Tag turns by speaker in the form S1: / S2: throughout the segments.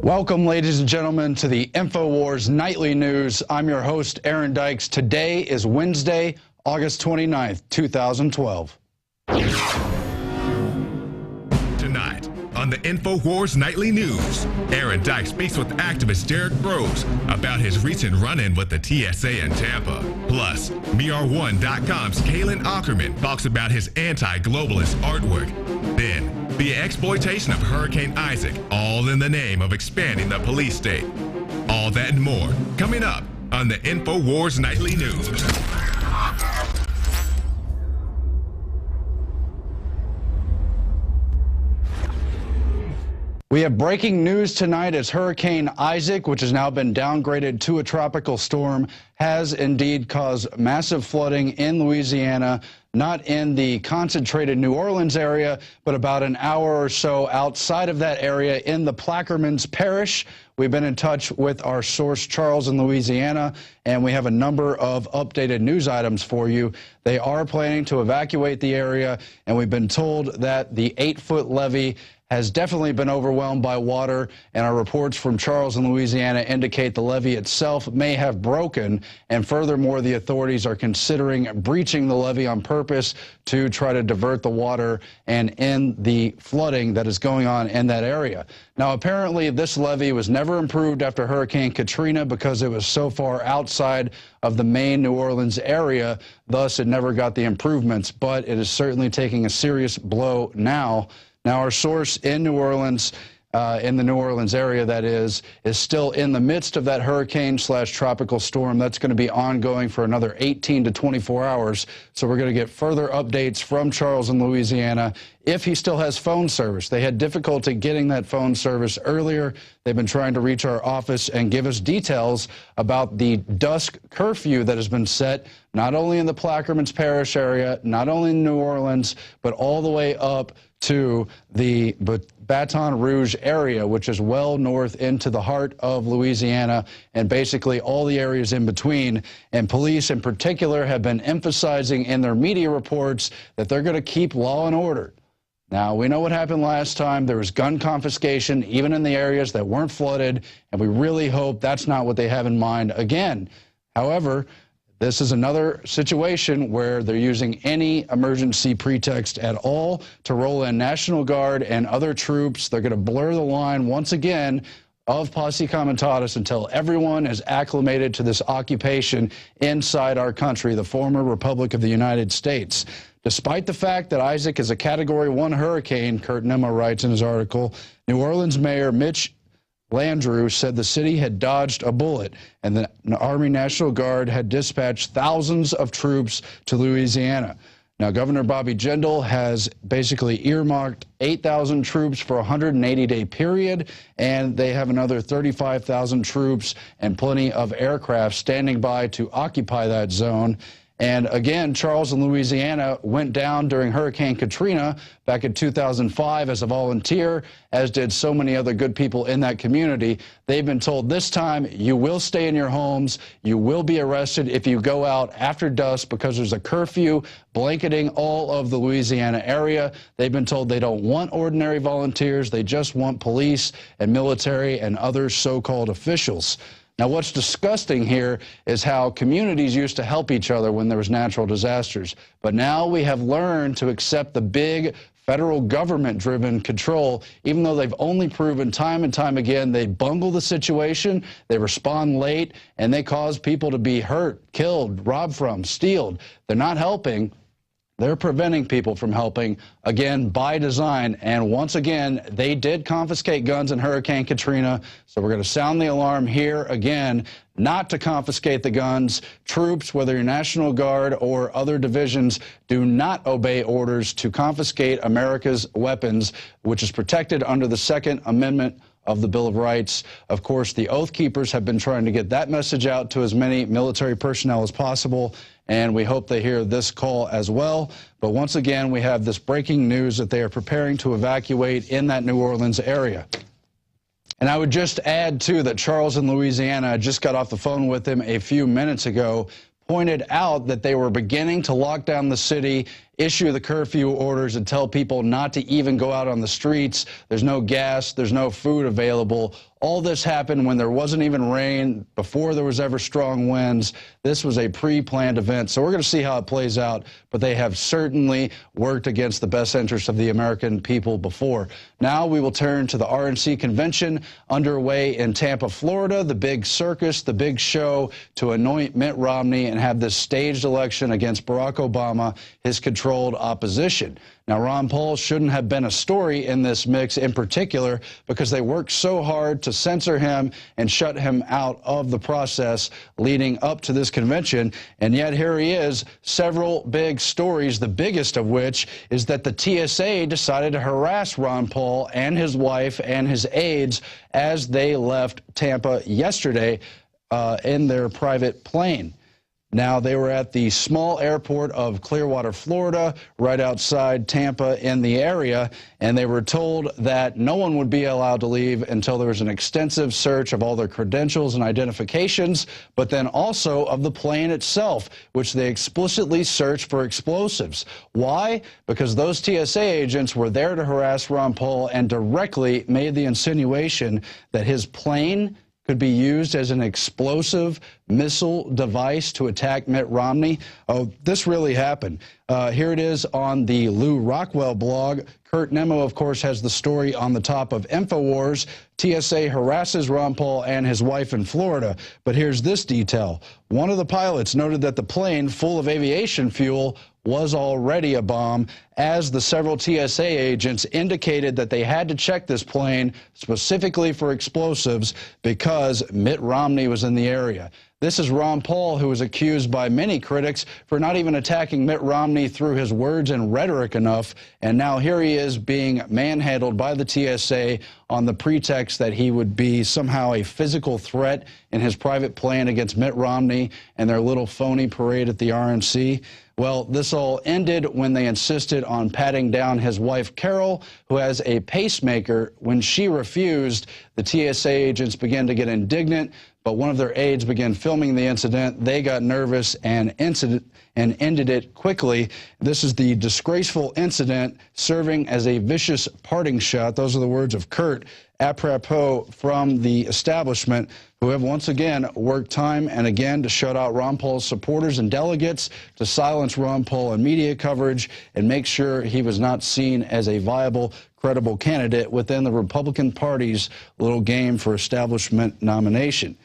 S1: Welcome, ladies and gentlemen, to the InfoWars Nightly News. I'm your host, Aaron Dykes. Today is Wednesday, August 29th, 2012.
S2: Tonight on the InfoWars Nightly News, Aaron Dykes speaks with activist Derek Rose about his recent run-in with the TSA in Tampa. Plus, MeR1.com's Kalen Ackerman talks about his anti-globalist artwork. Then, the exploitation of Hurricane Isaac, all in the name of expanding the police state. All that and more coming up on the InfoWars Nightly News.
S1: We have breaking news tonight as Hurricane Isaac, which has now been downgraded to a tropical storm, has indeed caused massive flooding in Louisiana, not in the concentrated New Orleans area, but about an hour or so outside of that area in the Plaquemines Parish. We've been in touch with our source, Charles, in Louisiana, and we have a number of updated news items for you. They are planning to evacuate the area, and we've been told that the 8-foot levee has definitely been overwhelmed by water, and our reports from Charles in Louisiana indicate the levee itself may have broken, and furthermore, the authorities are considering breaching the levee on purpose to try to divert the water and end the flooding that is going on in that area. Now, apparently, this levee was never improved after Hurricane Katrina because it was so far outside of the main New Orleans area, thus it never got the improvements, but it is certainly taking a serious blow now. Now, our source in New Orleans, in the New Orleans area, that is still in the midst of that hurricane/tropical storm. That's going to be ongoing for another 18 to 24 hours. So we're going to get further updates from Charles in Louisiana if he still has phone service. They had difficulty getting that phone service earlier. They've been trying to reach our office and give us details about the dusk curfew that has been set, not only in the Plaquemines Parish area, not only in New Orleans, but all the way up to the Baton Rouge area, which is well north into the heart of Louisiana, and basically all the areas in between. And police in particular have been emphasizing in their media reports that they're going to keep law and order. Now, we know what happened last time. There was gun confiscation, even in the areas that weren't flooded, and we really hope that's not what they have in mind again. However, this is another situation where they're using any emergency pretext at all to roll in National Guard and other troops. They're going to blur the line once again of Posse Comitatus until everyone is acclimated to this occupation inside our country, the former Republic of the United States. Despite the fact that Isaac is a Category 1 hurricane, Kurt Nimmo writes in his article, New Orleans Mayor Mitch Landrieu said the city had dodged a bullet and the Army National Guard had dispatched thousands of troops to Louisiana. Now, Governor Bobby Jindal has basically earmarked 8,000 troops for a 180-day period, and they have another 35,000 troops and plenty of aircraft standing by to occupy that zone. And again, Charles in Louisiana went down during Hurricane Katrina back in 2005 as a volunteer, as did so many other good people in that community. They've been told this time, you will stay in your homes, you will be arrested if you go out after dusk because there's a curfew blanketing all of the Louisiana area. They've been told they don't want ordinary volunteers, they just want police and military and other so-called officials. Now, what's disgusting here is how communities used to help each other when there was natural disasters. But now we have learned to accept the big federal government-driven control, even though they've only proven time and time again they bungle the situation, they respond late, and they cause people to be hurt, killed, robbed from, stealed. They're not helping. They're preventing people from helping, again, by design. And once again, they did confiscate guns in Hurricane Katrina. So we're going to sound the alarm here again, not to confiscate the guns. Troops, whether you're National Guard or other divisions, do not obey orders to confiscate America's weapons, which is protected under the Second Amendment of the Bill of Rights. Of course, the Oath Keepers have been trying to get that message out to as many military personnel as possible, and we hope they hear this call as well. But once again, we have this breaking news that they are preparing to evacuate in that New Orleans area. And I would just add, too, that Charles in Louisiana, I just got off the phone with him a few minutes ago, pointed out that they were beginning to lock down the city issue the curfew orders and tell people not to even go out on the streets. There's no gas, there's no food available. All this happened when there wasn't even rain, before there was ever strong winds. This was a pre-planned event, so we're going to see how it plays out, but they have certainly worked against the best interests of the American people before. Now we will turn to the RNC convention underway in Tampa, Florida, the big circus, the big show to anoint Mitt Romney and have this staged election against Barack Obama, his controlled opposition. Now, Ron Paul shouldn't have been a story in this mix in particular because they worked so hard to censor him and shut him out of the process leading up to this convention. And yet here he is, several big stories, the biggest of which is that the TSA decided to harass Ron Paul and his wife and his aides as they left Tampa yesterday in their private plane. Now, they were at the small airport of Clearwater, Florida, right outside Tampa in the area, and they were told that no one would be allowed to leave until there was an extensive search of all their credentials and identifications, but then also of the plane itself, which they explicitly searched for explosives. Why? Because those TSA agents were there to harass Ron Paul and directly made the insinuation that his plane could be used as an explosive missile device to attack Mitt Romney. Oh, this really happened. Here it is on the Lou Rockwell blog. Kurt Nemo, of course, has the story on the top of InfoWars. TSA harasses Ron Paul and his wife in Florida. But here's this detail. One of the pilots noted that the plane, full of aviation fuel, was already a bomb, as the several TSA agents indicated that they had to check this plane specifically for explosives because Mitt Romney was in the area. This is Ron Paul, who was accused by many critics for not even attacking Mitt Romney through his words and rhetoric enough, and now here he is being manhandled by the TSA on the pretext that he would be somehow a physical threat in his private plane against Mitt Romney and their little phony parade at the RNC. Well, this all ended when they insisted on patting down his wife, Carol, who has a pacemaker. When she refused, the TSA agents began to get indignant, but one of their aides began filming the incident. They got nervous and ended it quickly. This is the disgraceful incident serving as a vicious parting shot. Those are the words of Kurt, apropos from the establishment, who have once again worked time and again to shut out Ron Paul's supporters and delegates, to silence Ron Paul in media coverage, and make sure he was not seen as a viable, credible candidate within the Republican Party's little game for establishment nomination.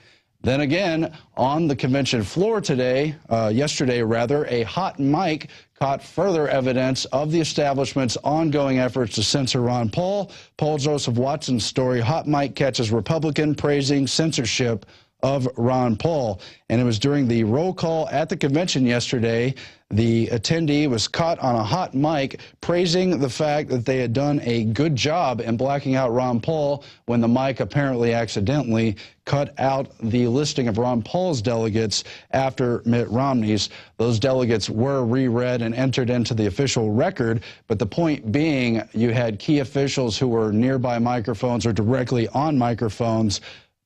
S1: Then again, on the convention floor yesterday, a hot mic caught further evidence of the establishment's ongoing efforts to censor Ron Paul. Paul Joseph Watson's story, Hot Mic catches Republican praising censorship of Ron Paul. And it was during the roll call at the convention yesterday, the attendee was caught on a hot mic praising the fact that they had done a good job in blacking out Ron Paul when the mic apparently accidentally cut out the listing of Ron Paul's delegates after Mitt Romney's. Those delegates were reread and entered into the official record, but the point being you had key officials who were nearby microphones or directly on microphones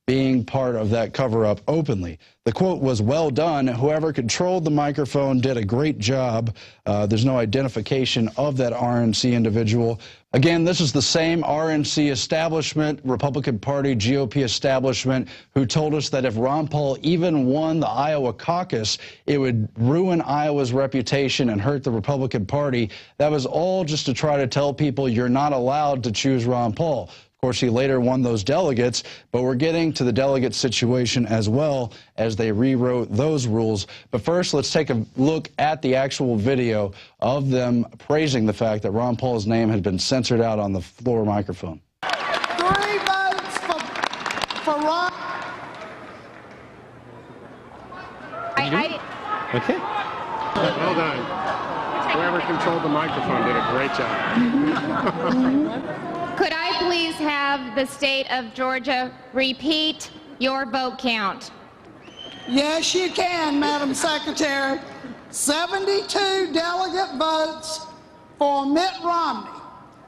S1: being part of that cover-up openly. The quote was, "Well done. Whoever controlled the microphone did a great job." There's no identification of that RNC individual. Again, this is the same RNC establishment, Republican Party, GOP establishment, who told us that if Ron Paul even won the Iowa caucus, it would ruin Iowa's reputation and hurt the Republican Party. That was all just to try to tell people you're not allowed to choose Ron Paul. Of course, he later won those delegates, but we're getting to the delegate situation as well as they rewrote those rules. But first, let's take a look at the actual video of them praising the fact that Ron Paul's name had been censored out on the floor microphone.
S3: 3 votes for Ron.
S4: Okay.
S5: Well done. Whoever controlled the microphone did a great job.
S6: Could I please have the state of Georgia repeat your vote count?
S3: Yes, you can, Madam Secretary. 72 delegate votes for Mitt Romney.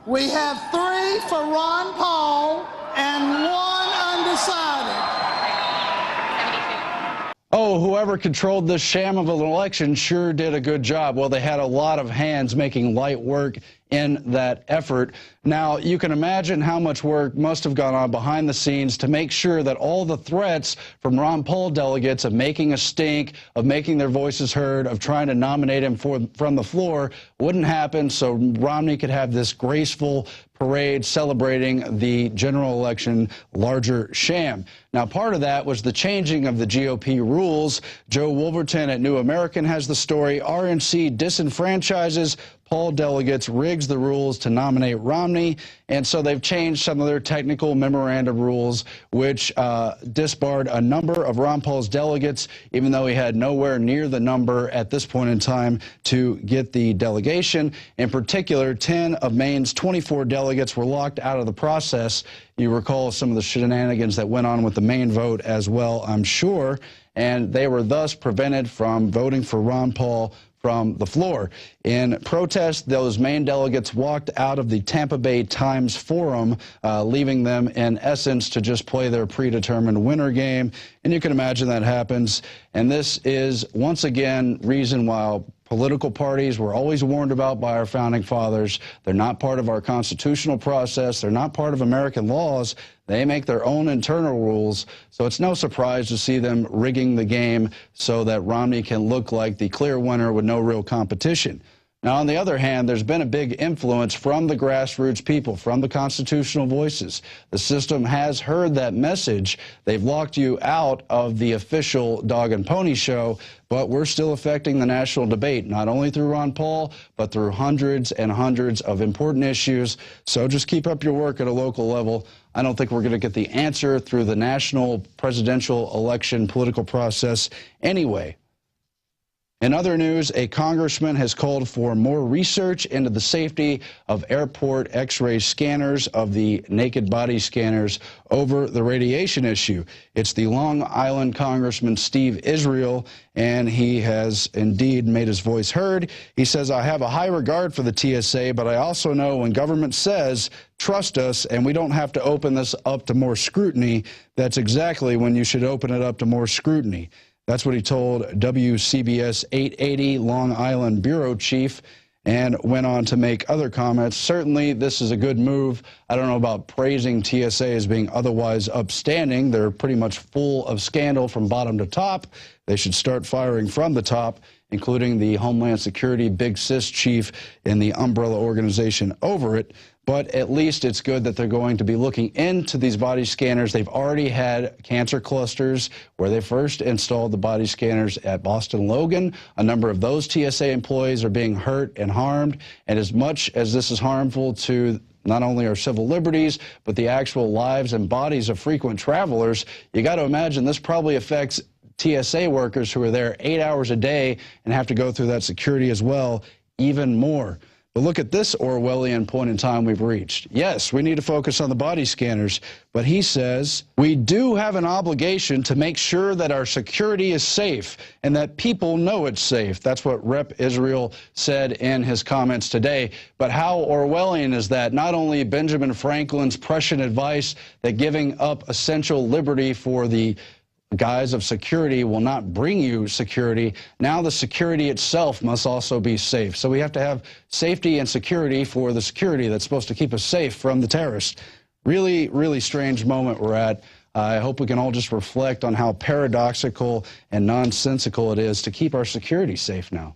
S3: We have 3 for Ron Paul and 1 undecided.
S1: oh, whoever controlled this sham of an election sure did a good job. Well, they had a lot of hands making light work in that effort. Now, you can imagine how much work must have gone on behind the scenes to make sure that all the threats from Ron Paul delegates of making a stink, of making their voices heard, of trying to nominate him from the floor wouldn't happen, so Romney could have this graceful parade celebrating the general election larger sham. Now, part of that was the changing of the GOP rules. Joe Wolverton at New American has the story. RNC disenfranchises Paul delegates, rigs the rules to nominate Romney, and so they've changed some of their technical memorandum rules, which disbarred a number of Ron Paul's delegates, even though he had nowhere near the number at this point in time to get the delegation. In particular, 10 of Maine's 24 delegates were locked out of the process. You recall some of the shenanigans that went on with the Maine vote as well, I'm sure, and they were thus prevented from voting for Ron Paul from the floor. In protest, those Maine delegates walked out of the Tampa Bay Times Forum, leaving them, in essence, to just play their predetermined winner game. And you can imagine that happens. And this is, once again, reason why political parties were always warned about by our founding fathers. They're not part of our constitutional process. They're not part of American laws. They make their own internal rules, so it's no surprise to see them rigging the game so that Romney can look like the clear winner with no real competition. Now, on the other hand, there's been a big influence from the grassroots people, from the constitutional voices. The system has heard that message. They've locked you out of the official dog and pony show, but we're still affecting the national debate, not only through Ron Paul, but through hundreds and hundreds of important issues. So just keep up your work at a local level. I don't think we're going to get the answer through the national presidential election political process anyway. In other news, a congressman has called for more research into the safety of airport X-ray scanners, of the naked body scanners, over the radiation issue. It's the Long Island Congressman Steve Israel, and he has indeed made his voice heard. He says, I have a high regard for the TSA, but I also know when government says, trust us, and we don't have to open this up to more scrutiny, that's exactly when you should open it up to more scrutiny. That's what he told WCBS 880 Long Island Bureau Chief, and went on to make other comments. Certainly, this is a good move. I don't know about praising TSA as being otherwise upstanding. They're pretty much full of scandal from bottom to top. They should start firing from the top, including the Homeland Security Big Sis chief in the umbrella organization over it. But at least it's good that they're going to be looking into these body scanners. They've already had cancer clusters where they first installed the body scanners at Boston Logan. A number of those TSA employees are being hurt and harmed. And as much as this is harmful to not only our civil liberties, but the actual lives and bodies of frequent travelers, you got to imagine this probably affects TSA workers who are there 8 hours a day and have to go through that security as well, even more. But look at this Orwellian point in time we've reached. Yes, we need to focus on the body scanners, but he says we do have an obligation to make sure that our security is safe and that people know it's safe. That's what Rep. Israel said in his comments today. But how Orwellian is that? Not only Benjamin Franklin's prescient advice that giving up essential liberty for the guise of security will not bring you security. Now the security itself must also be safe. So we have to have safety and security for the security that's supposed to keep us safe from the terrorists. Really, really strange moment we're at. I hope we can all just reflect on how paradoxical and nonsensical it is to keep our security safe now.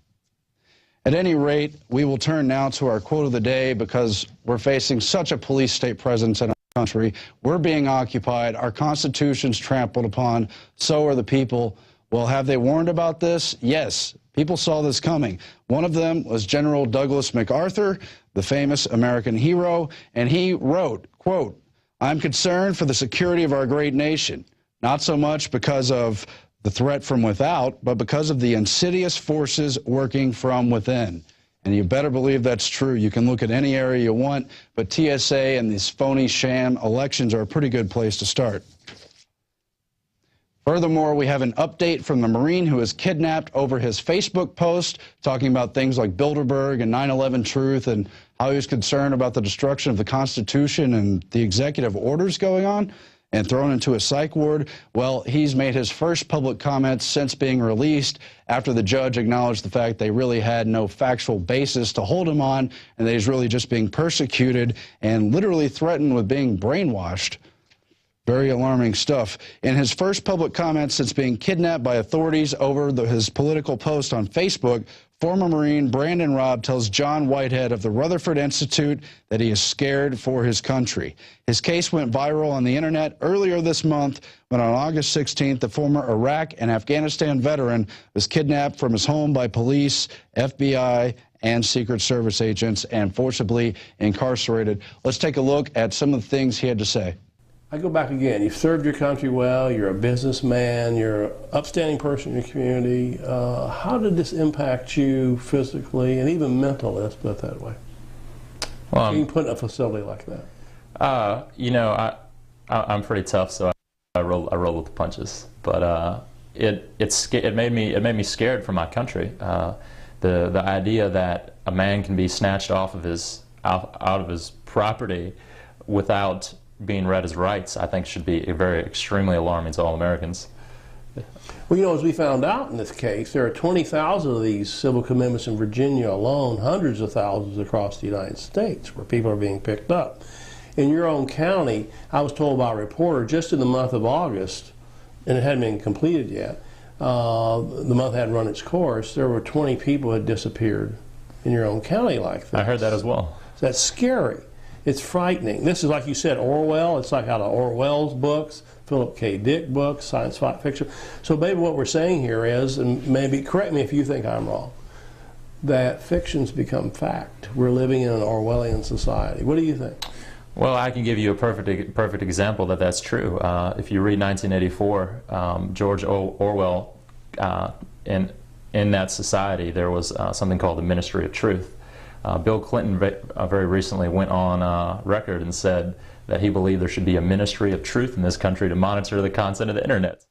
S1: At any rate, we will turn now to our quote of the day, because we're facing such a police state presence in our country. We're being occupied. Our Constitution's trampled upon. So are the people. Well, have they warned about this? Yes. People saw this coming. One of them was General Douglas MacArthur, the famous American hero, and he wrote, quote, I'm concerned for the security of our great nation, not so much because of the threat from without, but because of the insidious forces working from within. And you better believe that's true. You can look at any area you want, but TSA and these phony sham elections are a pretty good place to start. Furthermore, we have an update from the Marine who was kidnapped over his Facebook post talking about things like Bilderberg and 9/11 truth and how he was concerned about the destruction of the Constitution and the executive orders going on. and thrown into a psych ward. Well, he's made his first public comments since being released after the judge acknowledged the fact they really had no factual basis to hold him on, and that he's really just being persecuted and literally threatened with being brainwashed. Very alarming stuff. In his first public comments since being kidnapped by authorities over his political post on Facebook, former Marine Brandon Robb tells John Whitehead of the Rutherford Institute that he is scared for his country. His case went viral on the internet earlier this month when on August 16th, the former Iraq and Afghanistan veteran was kidnapped from his home by police, FBI, and Secret Service agents and forcibly incarcerated. Let's take a look at some of the things he had to say.
S4: I go back again. You've served your country well. You're a businessman. You're an upstanding person in your community. How did this impact you physically and even mentally? Let's put it that way. Well, being put in a facility like that.
S7: You know, I'm pretty tough, so I roll with the punches. But it made me scared for my country. The idea that a man can be snatched off of out of his property without being read his rights, I think should be very extremely alarming to all Americans.
S4: Well, you know, as we found out in this case, there are 20,000 of these civil commitments in Virginia alone, hundreds of thousands across the United States where people are being picked up. In your own county, I was told by a reporter just in the month of August, and it hadn't been completed yet, the month hadn't run its course, there were 20 people who had disappeared in your own county like this.
S7: I heard that as well.
S4: So that's scary. It's frightening. This is, like you said, Orwell. It's like out of Orwell's books, Philip K. Dick books, science fiction. So maybe what we're saying here is, and maybe correct me if you think I'm wrong, that fiction's become fact. We're living in an Orwellian society. What do you think?
S7: Well, I can give you a perfect example that that's true. If you read 1984, George Orwell, in that society, there was something called the Ministry of Truth. Bill Clinton very recently went on record and said that he believed there should be a ministry of truth in this country to monitor the content of the internet.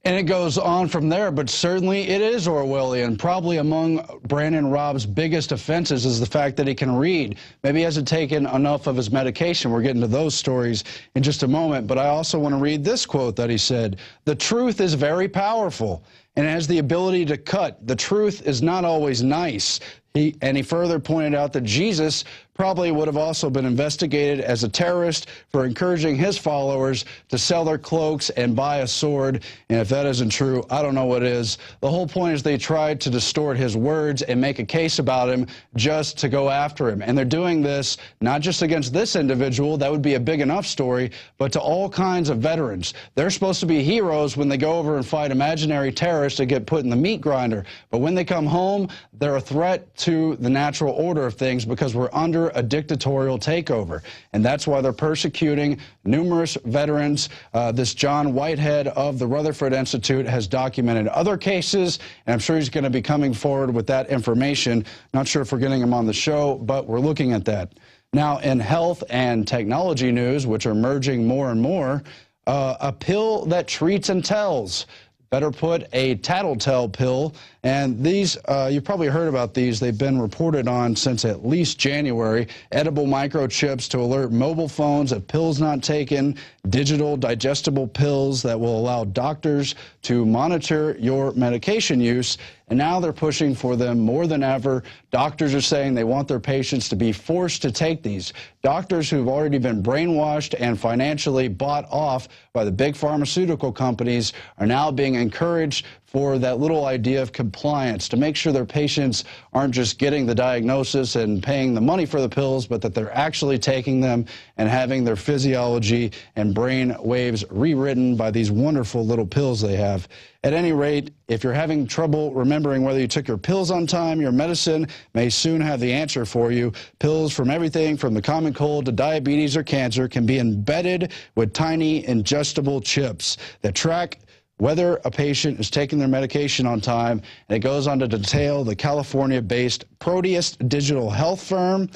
S1: And it goes on from there, but certainly it is Orwellian. Probably among Brandon Robb's biggest offenses is the fact that he can read. Maybe he hasn't taken enough of his medication. We're getting to those stories in just a moment. But I also want to read this quote that he said: "The truth is very powerful and has the ability to cut. The truth is not always nice." He further pointed out that Jesus probably would have also been investigated as a terrorist for encouraging his followers to sell their cloaks and buy a sword. And if that isn't true, I don't know what is. The whole point is they tried to distort his words and make a case about him just to go after him. And they're doing this not just against this individual, that would be a big enough story, but to all kinds of veterans. They're supposed to be heroes when they go over and fight imaginary terrorists and get put in the meat grinder. But when they come home, they're a threat to the natural order of things because we're under a dictatorial takeover. And that's why they're persecuting numerous veterans. This John Whitehead of the Rutherford Institute has documented other cases, and I'm sure he's going to be coming forward with that information. Not sure if we're getting him on the show, but we're looking at that. Now, in health and technology news, which are merging more and more, a pill that treats and tells. Better put, a tattletale pill. And these, you've probably heard about these. They've been reported on since at least January. Edible microchips to alert mobile phones of pills not taken. Digital digestible pills that will allow doctors to monitor your medication use. And now they're pushing for them more than ever. Doctors are saying they want their patients to be forced to take these. Doctors who've already been brainwashed and financially bought off by the big pharmaceutical companies are now being encouraged for that little idea of compliance, to make sure their patients aren't just getting the diagnosis and paying the money for the pills, but that they're actually taking them and having their physiology and brain waves rewritten by these wonderful little pills they have. At any rate, if you're having trouble remembering whether you took your pills on time, your medicine may soon have the answer for you. Pills from everything from the common cold to diabetes or cancer can be embedded with tiny ingestible chips that track whether a patient is taking their medication on time. And it goes on to detail the California-based Proteus digital health firm.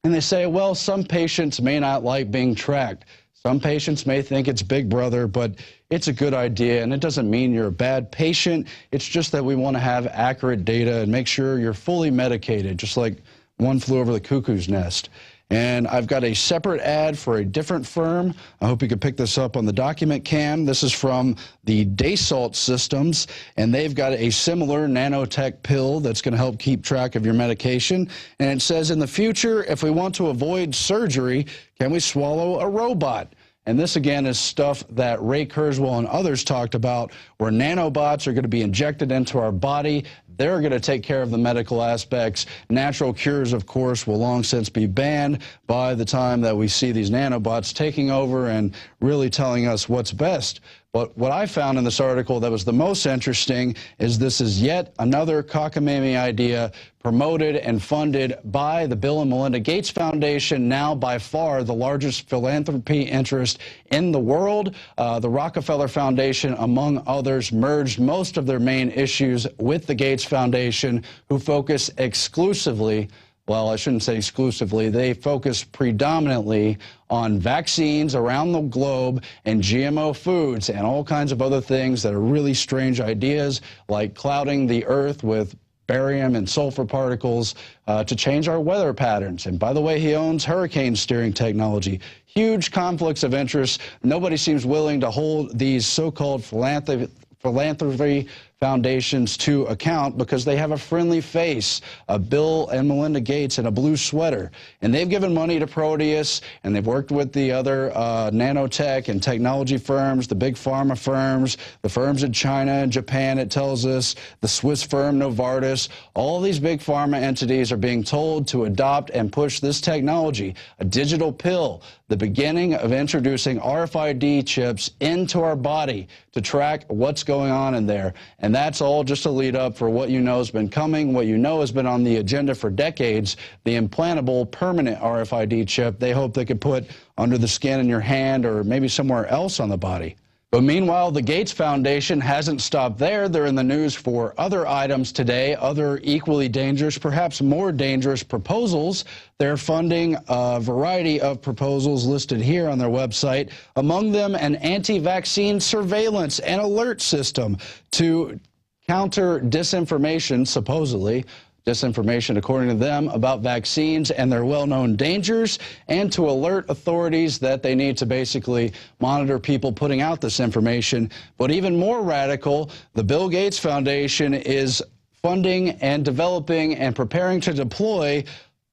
S1: And they say, well, some patients may not like being tracked. Some patients may think it's Big Brother, but it's a good idea, and it doesn't mean you're a bad patient. It's just that we want to have accurate data and make sure you're fully medicated, just like One Flew Over the Cuckoo's Nest. And I've got a separate ad for a different firm. I hope you can pick this up on the document cam. This is from the Dassault Systems, and they've got a similar nanotech pill that's going to help keep track of your medication. And it says, in the future, if we want to avoid surgery, can we swallow a robot? And this, again, is stuff that Ray Kurzweil and others talked about, where nanobots are going to be injected into our body. They're going to take care of the medical aspects. Natural cures, of course, will long since be banned by the time that we see these nanobots taking over and really telling us what's best. But what I found in this article that was the most interesting is this is yet another cockamamie idea promoted and funded by the Bill and Melinda Gates Foundation, now by far the largest philanthropy interest in the world. The Rockefeller Foundation, among others, merged most of their main issues with the Gates Foundation, who focus exclusively, well, I shouldn't say exclusively, they focus predominantly on vaccines around the globe and GMO foods and all kinds of other things that are really strange ideas, like clouding the earth with barium and sulfur particles to change our weather patterns. And by the way, he owns hurricane steering technology. Huge conflicts of interest. Nobody seems willing to hold these so-called philanthropy foundations to account because they have a friendly face, a Bill and Melinda Gates in a blue sweater. And they've given money to Proteus, and they've worked with the other nanotech and technology firms, the big pharma firms, the firms in China and Japan, it tells us, the Swiss firm Novartis. All these big pharma entities are being told to adopt and push this technology, a digital pill, the beginning of introducing RFID chips into our body to track what's going on in there. And that's all just a lead up for what you know has been coming, what you know has been on the agenda for decades, the implantable permanent RFID chip they hope they could put under the skin in your hand or maybe somewhere else on the body. But meanwhile, the Gates Foundation hasn't stopped there. They're in the news for other items today, other equally dangerous, perhaps more dangerous proposals. They're funding a variety of proposals listed here on their website, among them an anti-vaccine surveillance and alert system to counter disinformation, supposedly, disinformation, according to them, about vaccines and their well-known dangers, and to alert authorities that they need to basically monitor people putting out this information. But even more radical, the Bill Gates Foundation is funding and developing and preparing to deploy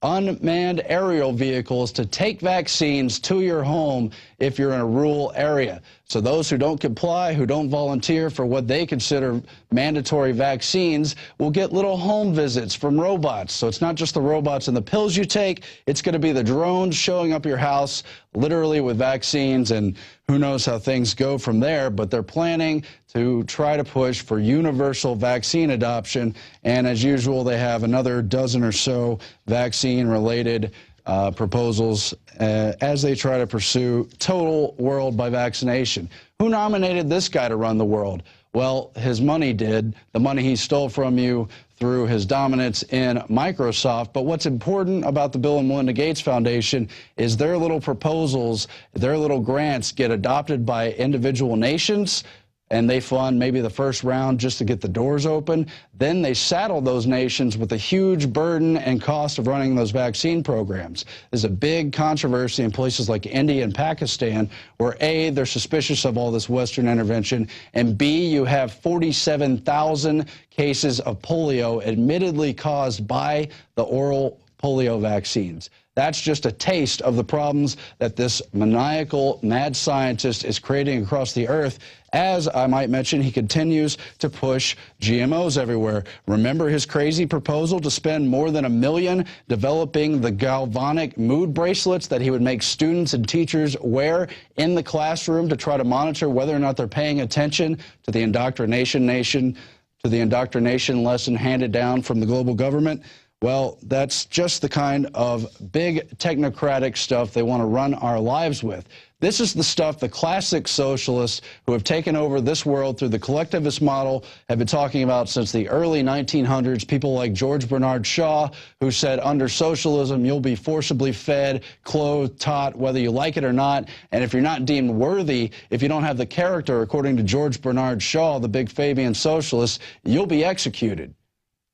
S1: unmanned aerial vehicles to take vaccines to your home if you're in a rural area. So those who don't comply, who don't volunteer for what they consider mandatory vaccines, will get little home visits from robots. So it's not just the robots and the pills you take, it's going to be the drones showing up your house literally with vaccines, and who knows how things go from there. But they're planning to try to push for universal vaccine adoption, and as usual, they have another dozen or so vaccine-related proposals as they try to pursue total world by vaccination. Who nominated this guy to run the world? Well, his money did, the money he stole from you through his dominance in Microsoft. But what's important about the Bill and Melinda Gates Foundation is their little proposals, their little grants get adopted by individual nations, and they fund maybe the first round just to get the doors open. Then they saddle those nations with a huge burden and cost of running those vaccine programs. There's a big controversy in places like India and Pakistan where A, they're suspicious of all this Western intervention, and B, you have 47,000 cases of polio admittedly caused by the oral polio vaccines. That's just a taste of the problems that this maniacal mad scientist is creating across the earth. As I might mention, he continues to push GMOs everywhere. Remember his crazy proposal to spend more than $1 million developing the galvanic mood bracelets that he would make students and teachers wear in the classroom to try to monitor whether or not they're paying attention to the indoctrination lesson handed down from the global government? Well, that's just the kind of big technocratic stuff they want to run our lives with. This is the stuff the classic socialists who have taken over this world through the collectivist model have been talking about since the early 1900s. People like George Bernard Shaw, who said under socialism, you'll be forcibly fed, clothed, taught, whether you like it or not. And if you're not deemed worthy, if you don't have the character, according to George Bernard Shaw, the big Fabian socialist, you'll be executed.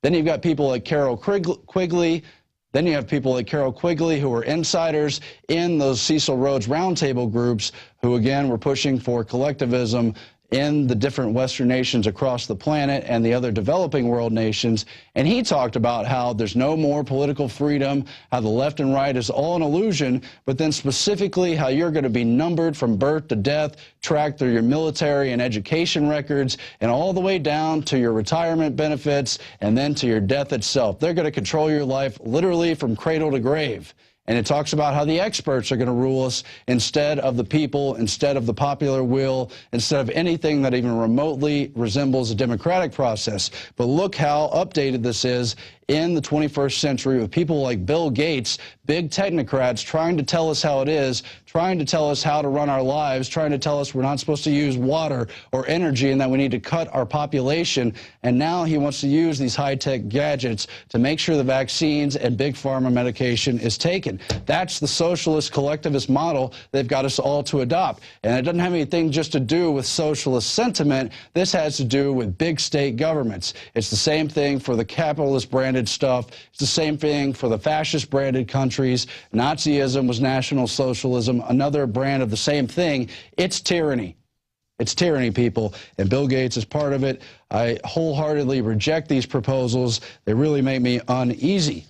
S1: Then you've got people like Carol Quigley, Then you have people like Carol Quigley, who were insiders in those Cecil Rhodes Roundtable groups, who again were pushing for collectivism in the different Western nations across the planet and the other developing world nations. And he talked about how there's no more political freedom, how the left and right is all an illusion, but then specifically how you're going to be numbered from birth to death, tracked through your military and education records, and all the way down to your retirement benefits and then to your death itself. They're going to control your life literally from cradle to grave. And it talks about how the experts are going to rule us instead of the people, instead of the popular will, instead of anything that even remotely resembles a democratic process. But look how updated this is in the 21st century, with people like Bill Gates, big technocrats, trying to tell us how it is, trying to tell us how to run our lives, trying to tell us we're not supposed to use water or energy and that we need to cut our population. And now he wants to use these high-tech gadgets to make sure the vaccines and big pharma medication is taken. That's the socialist collectivist model they've got us all to adopt. And it doesn't have anything just to do with socialist sentiment. This has to do with big state governments. It's the same thing for the capitalist branded stuff. It's the same thing for the fascist branded countries. Nazism was National Socialism, another brand of the same thing. It's tyranny. It's tyranny, people, and Bill Gates is part of it. I wholeheartedly reject these proposals. They really make me uneasy.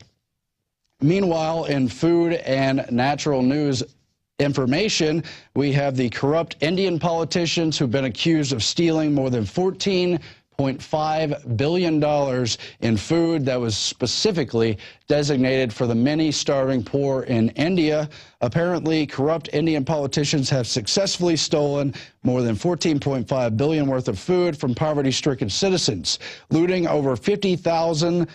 S1: Meanwhile, in food and natural news information, we have the corrupt Indian politicians who've been accused of stealing more than $14.5 billion in food that was specifically designated for the many starving poor in India. Apparently, corrupt Indian politicians have successfully stolen more than $14.5 billion worth of food from poverty-stricken citizens, looting over 57,000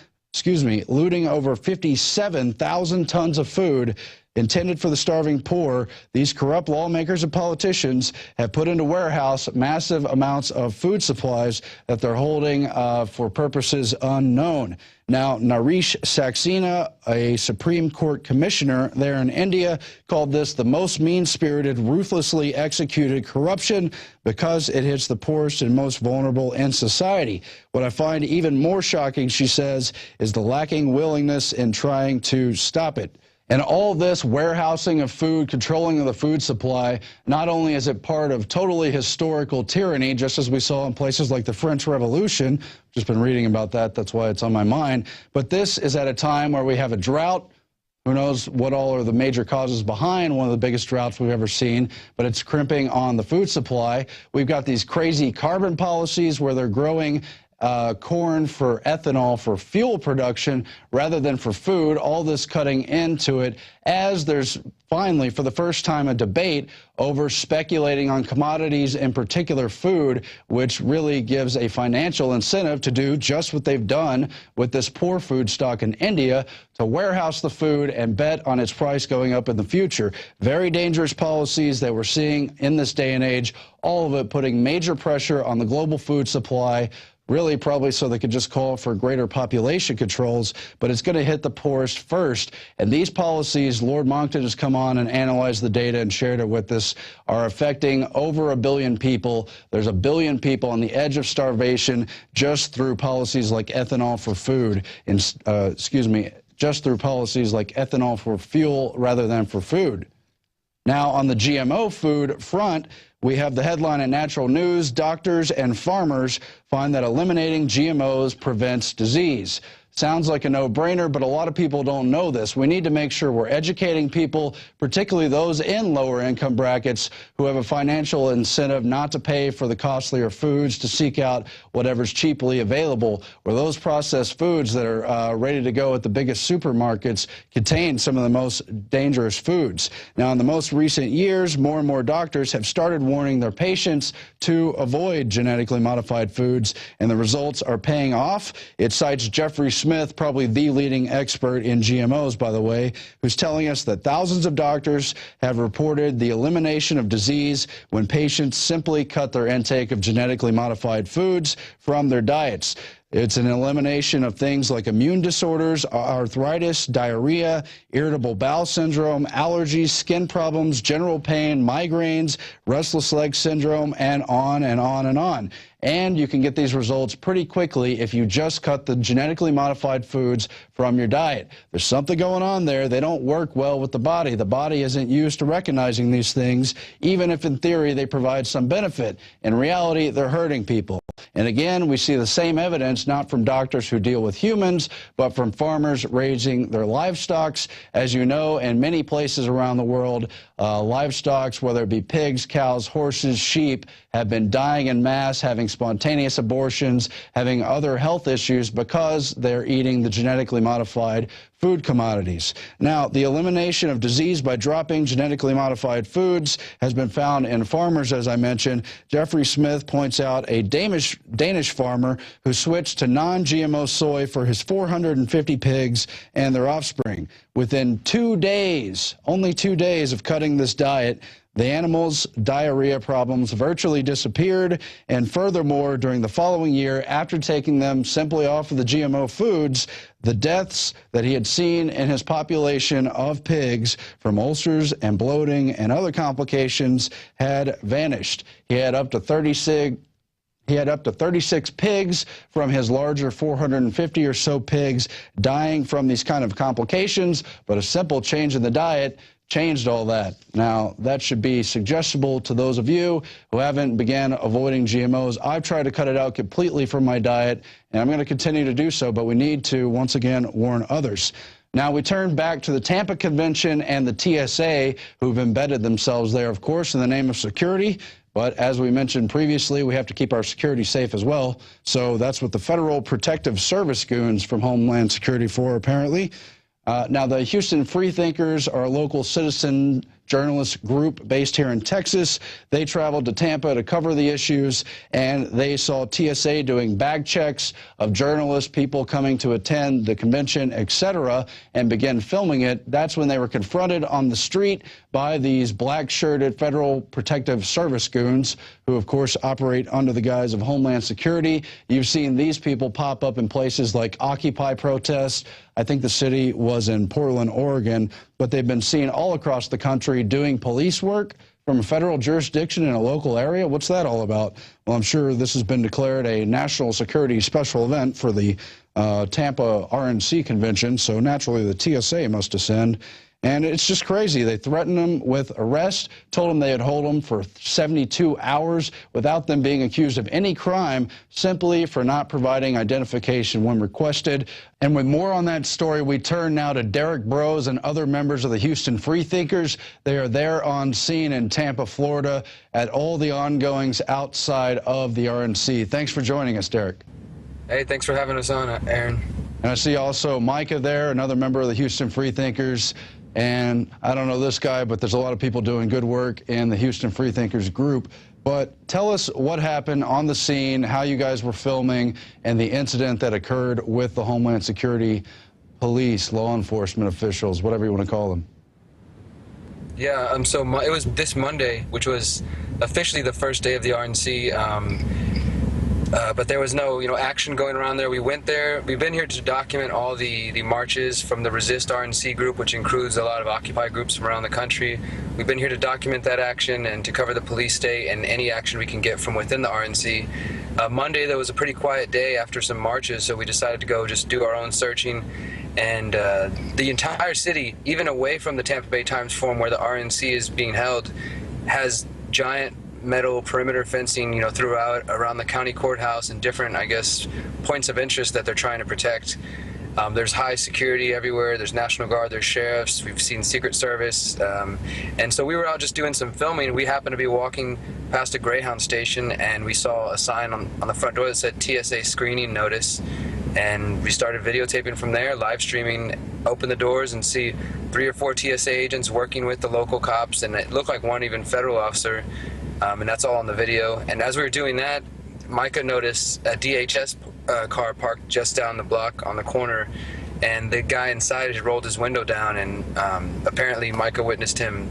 S1: tons of food intended for the starving poor. These corrupt lawmakers and politicians have put into warehouse massive amounts of food supplies that they're holding for purposes unknown. Now, Naresh Saxena, a Supreme Court commissioner there in India, called this the most mean-spirited, ruthlessly executed corruption because it hits the poorest and most vulnerable in society. What I find even more shocking, she says, is the lacking willingness in trying to stop it. And all this warehousing of food, controlling of the food supply, not only is it part of totally historical tyranny, just as we saw in places like the French Revolution, just been reading about that, that's why it's on my mind, but this is at a time where we have a drought. Who knows what all are the major causes behind one of the biggest droughts we've ever seen, but it's crimping on the food supply. We've got these crazy carbon policies where they're growing corn for ethanol for fuel production rather than for food, all this cutting into it, as there's finally, for the first time, a debate over speculating on commodities, in particular food, which really gives a financial incentive to do just what they've done with this poor food stock in India, to warehouse the food and bet on its price going up in the future. Very dangerous policies that we're seeing in this day and age, all of it putting major pressure on the global food supply, really probably so they could just call for greater population controls, but it's going to hit the poorest first. And these policies, Lord Monckton has come on and analyzed the data and shared it with us, are affecting over 1 billion people. There's 1 billion people on the edge of starvation just through policies like ethanol for food, just through policies like ethanol for fuel rather than for food. Now, on the GMO food front, we have the headline in Natural News: doctors and farmers find that eliminating GMOs prevents disease. Sounds like a no-brainer, but a lot of people don't know this. We need to make sure we're educating people, particularly those in lower income brackets who have a financial incentive not to pay for the costlier foods, to seek out whatever's cheaply available, where those processed foods that are ready to go at the biggest supermarkets contain some of the most dangerous foods. Now, in the most recent years, more and more doctors have started warning their patients to avoid genetically modified foods, and the results are paying off. It cites Jeffrey Smith, probably the leading expert in GMOs, by the way, who's telling us that thousands of doctors have reported the elimination of disease when patients simply cut their intake of genetically modified foods from their diets. It's an elimination of things like immune disorders, arthritis, diarrhea, irritable bowel syndrome, allergies, skin problems, general pain, migraines, restless leg syndrome, and on and on and on. and you can get these results pretty quickly if you just cut the genetically modified foods from your diet. There's something going on there. They don't work well with the body. The body isn't used to recognizing these things, even if in theory they provide some benefit. In reality, they're hurting people. And again, we see the same evidence, not from doctors who deal with humans, but from farmers raising their livestock. As you know, in many places around the world, livestock, whether it be pigs, cows, horses, sheep, have been dying in mass, having spontaneous abortions, having other health issues because they're eating the genetically modified food commodities. Now, the elimination of disease by dropping genetically modified foods has been found in farmers, as I mentioned. Jeffrey Smith points out a Danish farmer who switched to non-GMO soy for his 450 pigs and their offspring. Within 2 days, only 2 days of cutting this diet, the animals' diarrhea problems virtually disappeared, and furthermore, during the following year, after taking them simply off of the GMO foods, the deaths that he had seen in his population of pigs from ulcers and bloating and other complications had vanished. He had up to 36 pigs from his larger 450 or so pigs dying from these kind of complications, but a simple change in the diet changed all that. Now, that should be suggestible to those of you who haven't began avoiding GMOs. I've tried to cut it out completely from my diet, and I'm going to continue to do so, but we need to, once again, warn others. Now, we turn back to the Tampa Convention and the TSA, who've embedded themselves there, of course, in the name of security. But as we mentioned previously, we have to keep our security safe as well. So that's what the Federal Protective Service goons from Homeland Security for, apparently. Now, the Houston Freethinkers are a local citizen journalist group based here in Texas. They traveled to Tampa to cover the issues, and they saw TSA doing bag checks of journalists, people coming to attend the convention, etc., and began filming it. That's when they were confronted on the street by these black-shirted Federal Protective Service goons, who, of course, operate under the guise of Homeland Security. You've seen these people pop up in places like Occupy protests. I think the city was in Portland, Oregon, but they've been seen all across the country doing police work from a federal jurisdiction in a local area. What's that all about? Well, I'm sure this has been declared a national security special event for the Tampa RNC convention, so naturally the TSA must descend. And it's just crazy. They threatened them with arrest, told them they'd hold them for 72 hours without them being accused of any crime, simply for not providing identification when requested. And with more on that story, we turn now to Derek Bros and other members of the Houston Freethinkers. They are there on scene in Tampa, Florida, at all the ongoings outside of the RNC. Thanks for joining us, Derek.
S8: Hey, thanks for having us on, Aaron.
S1: And I see also Micah there, another member of the Houston Freethinkers. And I don't know this guy, but there's a lot of people doing good work in the Houston Freethinkers group. But tell us what happened on the scene, how you guys were filming, and the incident that occurred with the Homeland Security police, law enforcement officials, whatever you want to call them.
S8: Yeah, so it was this Monday, which was officially the first day of the RNC. But there was no, action going around there. We went there. We've been here to document all the marches from the Resist RNC group, which includes a lot of Occupy groups from around the country. We've been here to document that action and to cover the police state and any action we can get from within the RNC. Monday, there was a pretty quiet day after some marches, so we decided to go just do our own searching. And the entire city, even away from the Tampa Bay Times Forum where the RNC is being held, has giant metal perimeter fencing, throughout around the county courthouse and different, points of interest that they're trying to protect. There's high security everywhere. There's National Guard, there's sheriffs. We've seen Secret Service. And so we were out just doing some filming. We happened to be walking past a Greyhound station, and we saw a sign on the front door that said TSA screening notice. And we started videotaping from there, live streaming, open the doors and see 3 or 4 TSA agents working with the local cops, and it looked like one even federal officer. And that's all on the video. And as we were doing that, Micah noticed a DHS car parked just down the block on the corner, and the guy inside had rolled his window down, and apparently Micah witnessed him.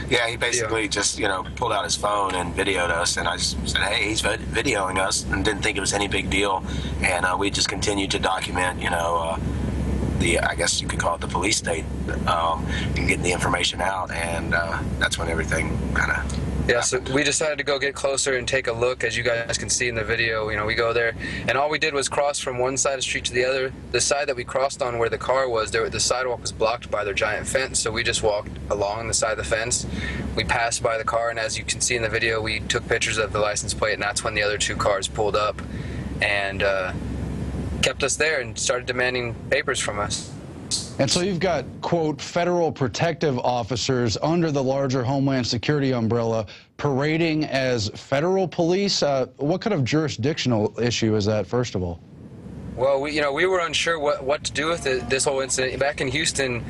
S9: Yeah, he basically just, pulled out his phone and videoed us, and I just said, hey, he's videoing us, and didn't think it was any big deal. And we just continued to document, I guess you could call it the police state, and getting the information out, and that's when everything kind of
S8: Yeah, so we decided to go get closer and take a look. As you guys can see in the video, we go there, and all we did was cross from one side of the street to the other. The side that we crossed on where the car was, the sidewalk was blocked by their giant fence, so we just walked along the side of the fence. We passed by the car, and as you can see in the video, we took pictures of the license plate, and that's when the other two cars pulled up and kept us there and started demanding papers from us.
S1: And so you've got, quote, federal protective officers under the larger Homeland Security umbrella parading as federal police. What kind of jurisdictional issue is that, first of all?
S8: Well, we were unsure what to do with this whole incident. Back in Houston,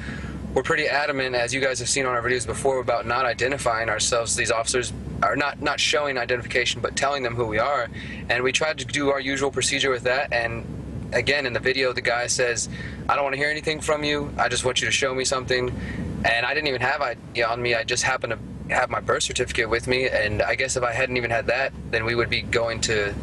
S8: we're pretty adamant, as you guys have seen on our videos before, about not identifying ourselves. These officers are not showing identification, but telling them who we are. And we tried to do our usual procedure with that, and again, in the video, the guy says, I don't want to hear anything from you. I just want you to show me something. And I didn't even have ID on me. I just happened to have my birth certificate with me. And I guess if I hadn't even had that, then we would be going to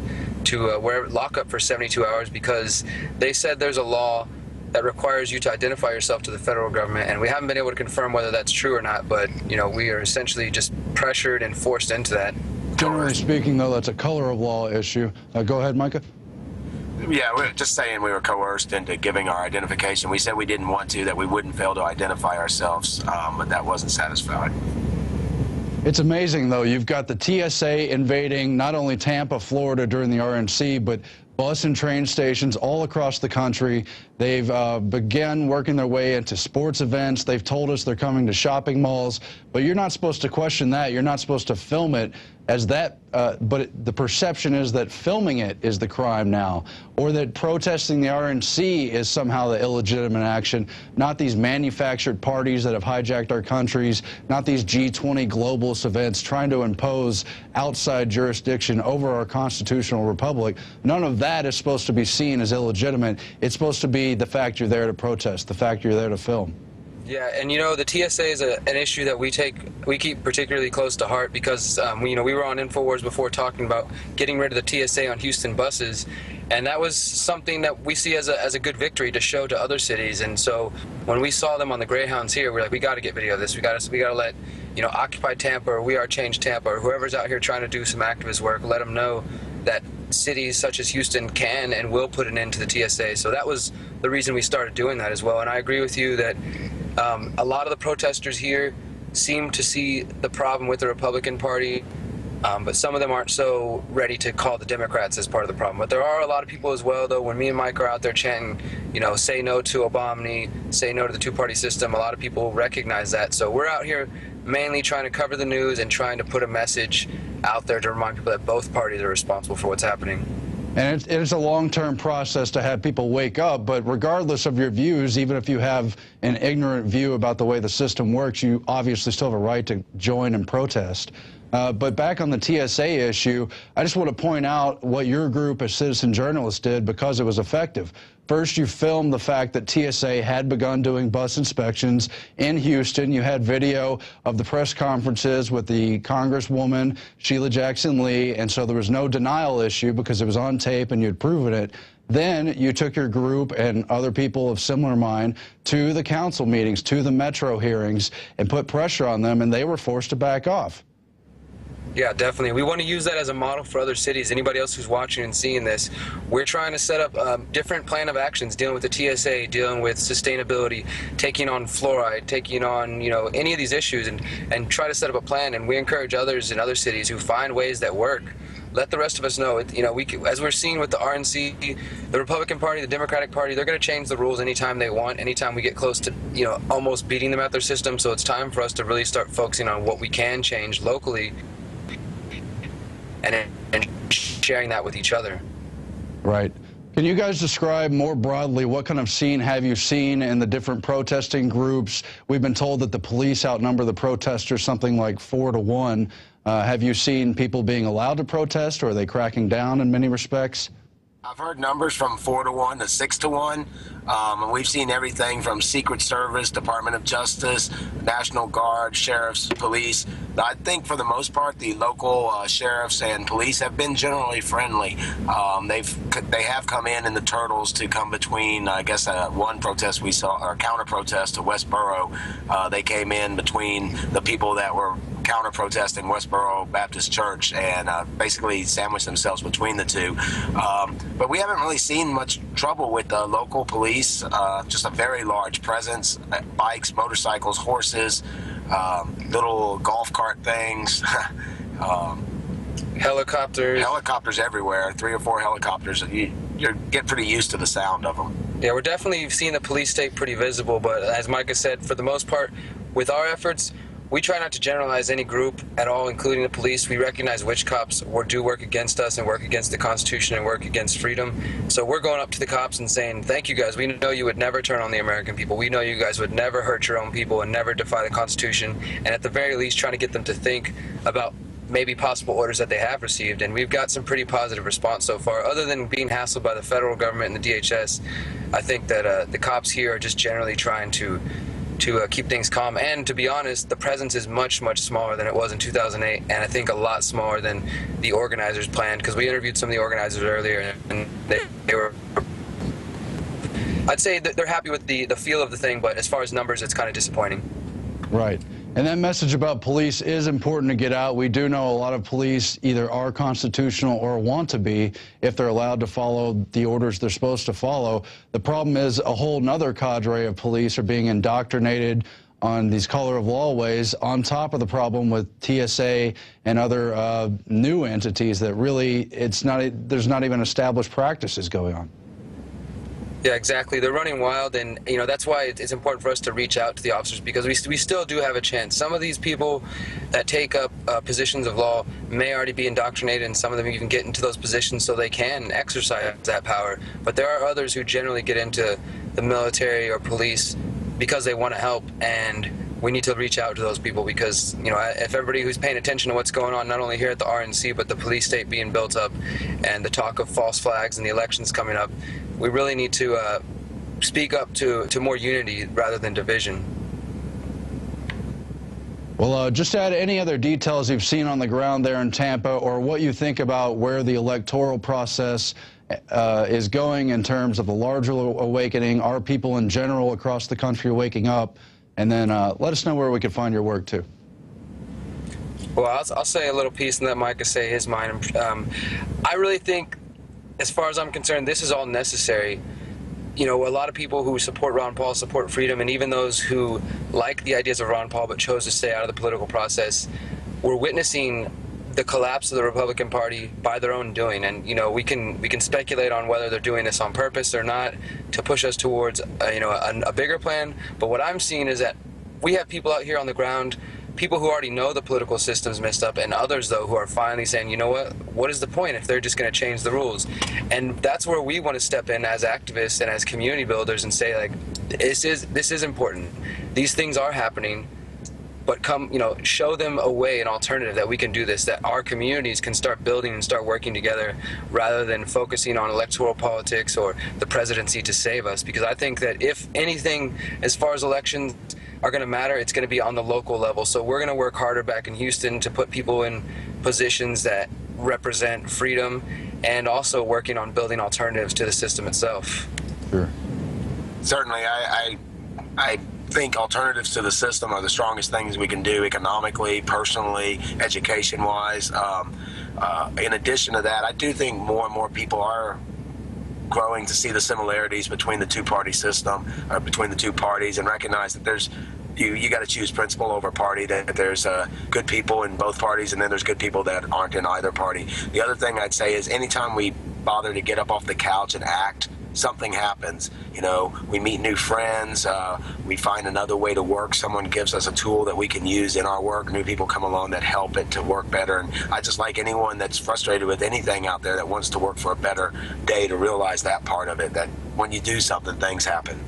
S8: lockup for 72 hours, because they said there's a law that requires you to identify yourself to the federal government. And we haven't been able to confirm whether that's true or not. But, we are essentially just pressured and forced into that.
S1: Generally speaking, though, that's a color of law issue. Go ahead, Micah.
S9: Yeah, we're just saying we were coerced into giving our identification. We said we didn't want to, that we wouldn't fail to identify ourselves, but that wasn't satisfied.
S1: It's amazing, though. You've got the TSA invading not only Tampa, Florida during the RNC, but bus and train stations all across the country. They've begun working their way into sports events. They've told us they're coming to shopping malls, but you're not supposed to question that. You're not supposed to film it as that, but the perception is that filming it is the crime now, or that protesting the RNC is somehow the illegitimate action, not these manufactured parties that have hijacked our countries, not these G20 globalist events trying to impose outside jurisdiction over our constitutional republic. None of that is supposed to be seen as illegitimate. It's supposed to be the fact you're there to protest, the fact you're there to film.
S8: Yeah, and the TSA is an issue that we keep particularly close to heart, because we were on InfoWars before talking about getting rid of the TSA on Houston buses, and that was something that we see as a good victory to show to other cities. And so when we saw them on the Greyhounds here, we're like, we got to get video of this. We got to let Occupy Tampa, or We Are Change Tampa, or whoever's out here trying to do some activist work, let them know that cities such as Houston can and will put an end to the TSA. So that was the reason we started doing that as well. And I agree with you that a lot of the protesters here seem to see the problem with the Republican Party, but some of them aren't so ready to call the Democrats as part of the problem. But there are a lot of people as well, though. When me and Mike are out there chanting, say no to Obama, say no to the two-party system, a lot of people recognize that. So we're out here mainly trying to cover the news and trying to put a message out there to remind people that both parties are responsible for what's happening.
S1: And it's a long-term process to have people wake up, but regardless of your views, even if you have an ignorant view about the way the system works, you obviously still have a right to join and protest. But back on the TSA issue, I just want to point out what your group as citizen journalists did, because it was effective. First, you filmed the fact that TSA had begun doing bus inspections in Houston. You had video of the press conferences with the Congresswoman, Sheila Jackson Lee, and so there was no denial issue because it was on tape and you'd proven it. Then you took your group and other people of similar mind to the council meetings, to the Metro hearings, and put pressure on them, and they were forced to back off.
S8: Yeah, definitely. We want to use that as a model for other cities. Anybody else who's watching and seeing this, we're trying to set up a different plan of actions, dealing with the TSA, dealing with sustainability, taking on fluoride, taking on, any of these issues, and try to set up a plan. And we encourage others in other cities who find ways that work. Let the rest of us know. As we're seeing with the RNC, the Republican Party, the Democratic Party, they're going to change the rules anytime they want, anytime we get close to, almost beating them at their system. So it's time for us to really start focusing on what we can change locally, and sharing that with each other.
S1: Right. Can you guys describe more broadly what kind of scene have you seen in the different protesting groups? We've been told that the police outnumber the protesters something like 4 to 1. Have you seen people being allowed to protest, or are they cracking down in many respects?
S9: I've heard numbers from 4 to 1 to 6 to 1. And we've seen everything from Secret Service, Department of Justice, National Guard, sheriffs, police. I think for the most part, the local sheriffs and police have been generally friendly. They have come in the Turtles to come between, I guess, one protest we saw, or counter protest to Westboro. They came in between the people that were counter-protesting Westboro Baptist Church and basically sandwiched themselves between the two. But we haven't really seen much trouble with the local police, just a very large presence, bikes, motorcycles, horses, little golf cart things, helicopters everywhere, 3 or 4 helicopters. You get pretty used to the sound of them.
S8: Yeah, we're definitely seeing the police state pretty visible, but as Micah said, for the most part, with our efforts, we try not to generalize any group at all, including the police. We recognize which cops do work against us and work against the Constitution and work against freedom. So we're going up to the cops and saying, thank you guys. We know you would never turn on the American people. We know you guys would never hurt your own people and never defy the Constitution. And at the very least, trying to get them to think about maybe possible orders that they have received, and we've got some pretty positive response so far. Other than being hassled by the federal government and the DHS, I think that the cops here are just generally trying to keep things calm. And to be honest, the presence is much, much smaller than it was in 2008, and I think a lot smaller than the organizers planned, because we interviewed some of the organizers earlier, and they were, I'd say that they're happy with the feel of the thing, but as far as numbers, it's kind of disappointing.
S1: Right. And that message about police is important to get out. We do know a lot of police either are constitutional or want to be if they're allowed to follow the orders they're supposed to follow. The problem is a whole nother cadre of police are being indoctrinated on these color of law ways, on top of the problem with TSA and other new entities that really there's not even established practices going on.
S8: Yeah, exactly. They're running wild, and that's why it's important for us to reach out to the officers, because we still do have a chance. Some of these people that take up positions of law may already be indoctrinated, and some of them even get into those positions so they can exercise that power. But there are others who generally get into the military or police because they want to help, and we need to reach out to those people, because if everybody who's paying attention to what's going on, not only here at the RNC, but the police state being built up and the talk of false flags and the elections coming up, we really need to speak up to more unity rather than division.
S1: Well, just add any other details you've seen on the ground there in Tampa, or what you think about where the electoral process is going in terms of the larger awakening. Are people in general across the country waking up? And then let us know where we can find your work, too.
S8: Well, I'll say a little piece and let Micah say his mind. I really think, as far as I'm concerned, this is all necessary. A lot of people who support Ron Paul support freedom, and even those who like the ideas of Ron Paul but chose to stay out of the political process, we're witnessing the collapse of the Republican Party by their own doing. And we can speculate on whether they're doing this on purpose or not to push us towards a bigger plan. But what I'm seeing is that we have people out here on the ground, people who already know the political system's messed up, and others though who are finally saying, you know what is the point if they're just going to change the rules? And that's where we want to step in as activists and as community builders and say, like, this is important. These things are happening. But show them a way, an alternative that we can do this, that our communities can start building and start working together rather than focusing on electoral politics or the presidency to save us. Because I think that if anything, as far as elections are going to matter, it's going to be on the local level. So we're going to work harder back in Houston to put people in positions that represent freedom, and also working on building alternatives to the system itself.
S1: Sure.
S9: Certainly, I think alternatives to the system are the strongest things we can do economically, personally, education-wise. In addition to that, I do think more and more people are growing to see the similarities between the two-party system, or between the two parties, and recognize that you got to choose principle over party, that there's good people in both parties, and then there's good people that aren't in either party. The other thing I'd say is anytime we bother to get up off the couch and act, something happens. We meet new friends, we find another way to work, someone gives us a tool that we can use in our work, new people come along that help it to work better. And I just like anyone that's frustrated with anything out there that wants to work for a better day to realize that part of it, that when you do something, things happen.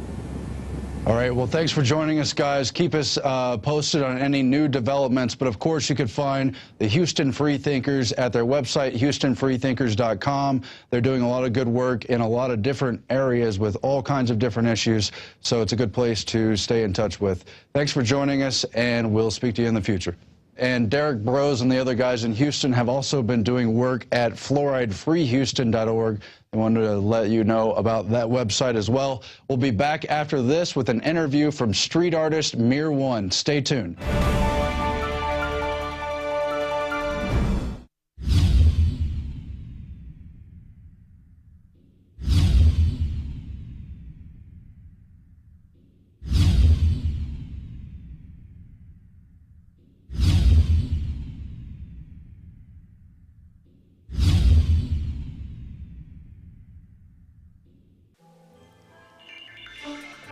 S1: All right, well, thanks for joining us, guys. Keep us posted on any new developments. But, of course, you could find the Houston Freethinkers at their website, HoustonFreethinkers.com. They're doing a lot of good work in a lot of different areas with all kinds of different issues. So it's a good place to stay in touch with. Thanks for joining us, and we'll speak to you in the future. And Derek Bros and the other guys in Houston have also been doing work at fluoridefreehouston.org. I wanted to let you know about that website as well. We'll be back after this with an interview from street artist Mir One. Stay tuned.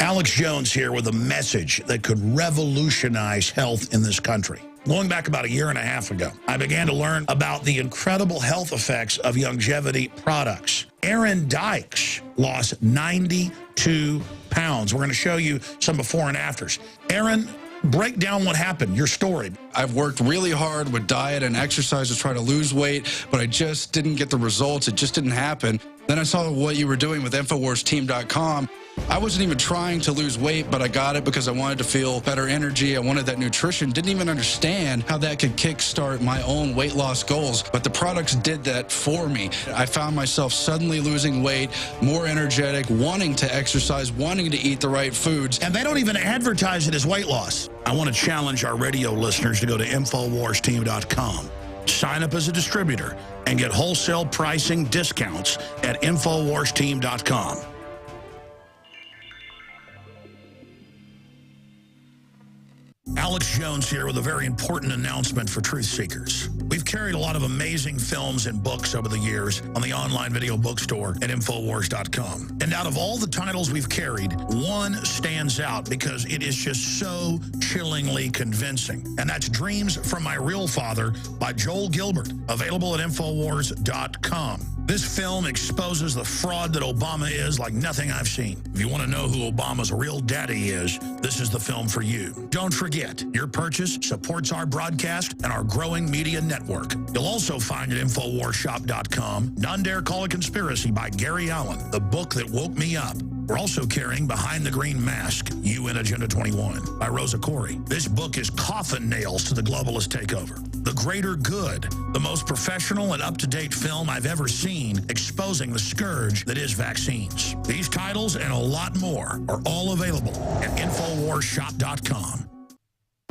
S10: Alex Jones here with a message that could revolutionize health in this country. Going back about a year and a half ago, I began to learn about the incredible health effects of longevity products. Aaron Dykes lost 92 pounds. We're going to show you some before and afters. Aaron, break down what happened, your story.
S1: I've worked really hard with diet and exercise to try to lose weight, but I just didn't get the results. It just didn't happen. Then I saw what you were doing with InfoWarsTeam.com. I wasn't even trying to lose weight, but I got it because I wanted to feel better energy. I wanted that nutrition. Didn't even understand how that could kickstart my own weight loss goals, but the products did that for me. I found myself suddenly losing weight, more energetic, wanting to exercise, wanting to eat the right foods.
S10: And they don't even advertise it as weight loss. I want to challenge our radio listeners to go to InfoWarsTeam.com. Sign up as a distributor and get wholesale pricing discounts at InfoWarsTeam.com. Alex Jones here with a very important announcement for truth seekers. We've carried a lot of amazing films and books over the years on the online video bookstore at InfoWars.com. And out of all the titles we've carried, one stands out because it is just so chillingly convincing. And that's Dreams from My Real Father by Joel Gilbert, available at InfoWars.com. This film exposes the fraud that Obama is like nothing I've seen. If you want to know who Obama's real daddy is, this is the film for you. Don't forget, your purchase supports our broadcast and our growing media network. You'll also find at InfoWarsShop.com, None Dare Call It Conspiracy by Gary Allen, the book that woke me up. We're also carrying Behind the Green Mask, UN Agenda 21 by Rosa Corey. This book is coffin nails to the globalist takeover. The Greater Good, the most professional and up-to-date film I've ever seen exposing the scourge that is vaccines. These titles and a lot more are all available at InfoWarsShop.com.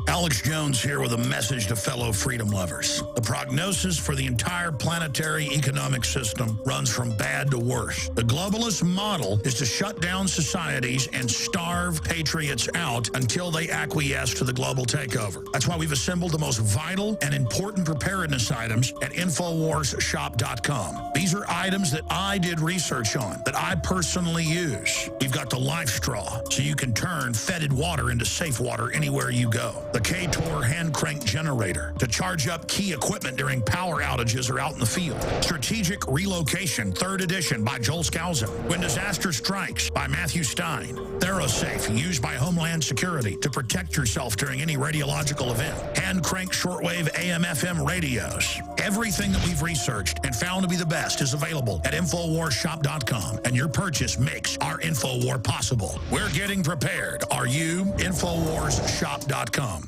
S10: Alex Jones here with a message to fellow freedom lovers. The prognosis for the entire planetary economic system runs from bad to worse. The globalist model is to shut down societies and starve patriots out until they acquiesce to the global takeover. That's why we've assembled the most vital and important preparedness items at InfoWarsShop.com. These are items that I did research on, that I personally use. We've got the Life Straw, so you can turn fetid water into safe water anywhere you go. The K-Tor hand crank generator to charge up key equipment during power outages or out in the field. Strategic Relocation, 3rd edition by Joel Scalzo. When Disaster Strikes by Matthew Stein. ThyroSafe, used by Homeland Security to protect yourself during any radiological event. Hand crank shortwave AM/FM radios. Everything that we've researched and found to be the best is available at InfoWarsShop.com, and your purchase makes our InfoWar possible. We're getting prepared. Are you? InfoWarsShop.com.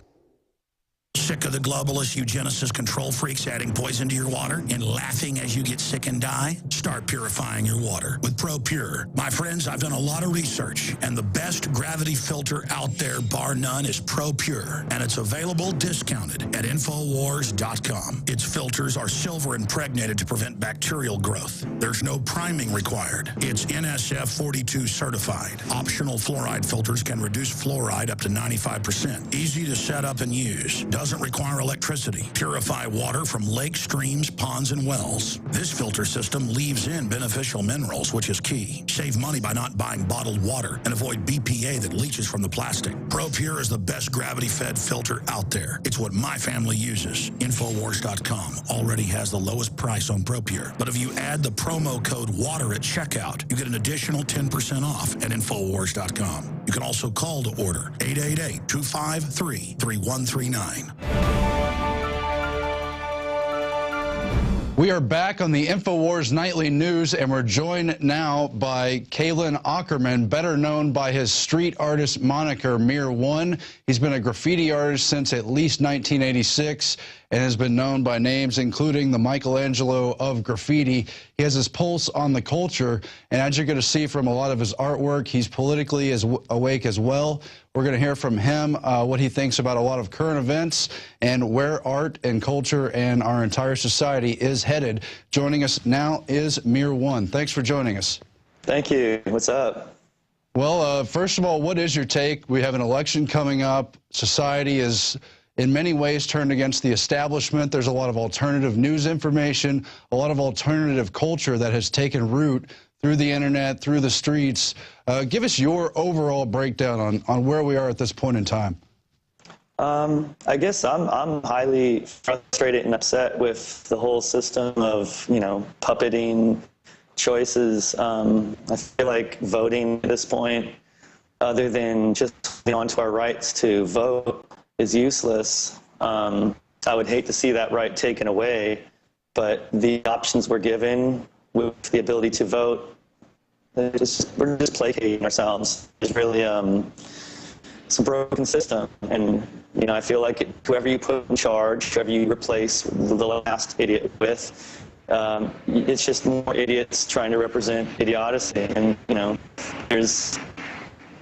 S10: Sick of the globalist eugenicist control freaks adding poison to your water and laughing as you get sick and die? Start purifying your water with ProPure. My friends, I've done a lot of research, and the best gravity filter out there, bar none, is ProPure, and it's available discounted at InfoWars.com. Its filters are silver impregnated to prevent bacterial growth. There's no priming required. It's NSF 42 certified. Optional fluoride filters can reduce fluoride up to 95%. Easy to set up and use. Doesn't require electricity. Purify water from lakes, streams, ponds, and wells. This filter system leaves in beneficial minerals, which is key. Save money by not buying bottled water and avoid BPA that leaches from the plastic. ProPure is the best gravity-fed filter out there. It's what my family uses. InfoWars.com already has the lowest price on ProPure. But if you add the promo code WATER at checkout, you get an additional 10% off at InfoWars.com. You can also call to order 888-253-3139.
S1: We are back on the InfoWars Nightly News, and we're joined now by Kalen Ackerman, better known by his street artist moniker, Mir One. He's been a graffiti artist since at least 1986 and has been known by names including the Michelangelo of graffiti. He has his pulse on the culture, and as you're going to see from a lot of his artwork, he's politically awake as well. We're going to hear from him what he thinks about a lot of current events and where art and culture and our entire society is headed. Joining us now is Mir One. Thanks for joining us.
S11: Thank you. What's up?
S1: Well, first of all, what is your take? We have an election coming up. Society is in many ways turned against the establishment. There's a lot of alternative news information, a lot of alternative culture that has taken root through the internet, through the streets. Give us your overall breakdown on where we are at this point in time.
S11: I guess I'm highly frustrated and upset with the whole system of, you know, puppeting choices. I feel like voting at this point, other than just holding on to our rights to vote, is useless. I would hate to see that right taken away, but the options we're given with the ability to vote, we're just placating ourselves. It's really it's a broken system, and you know, I feel like whoever you put in charge, whoever you replace the last idiot with, it's just more idiots trying to represent idiocy, and you know, it's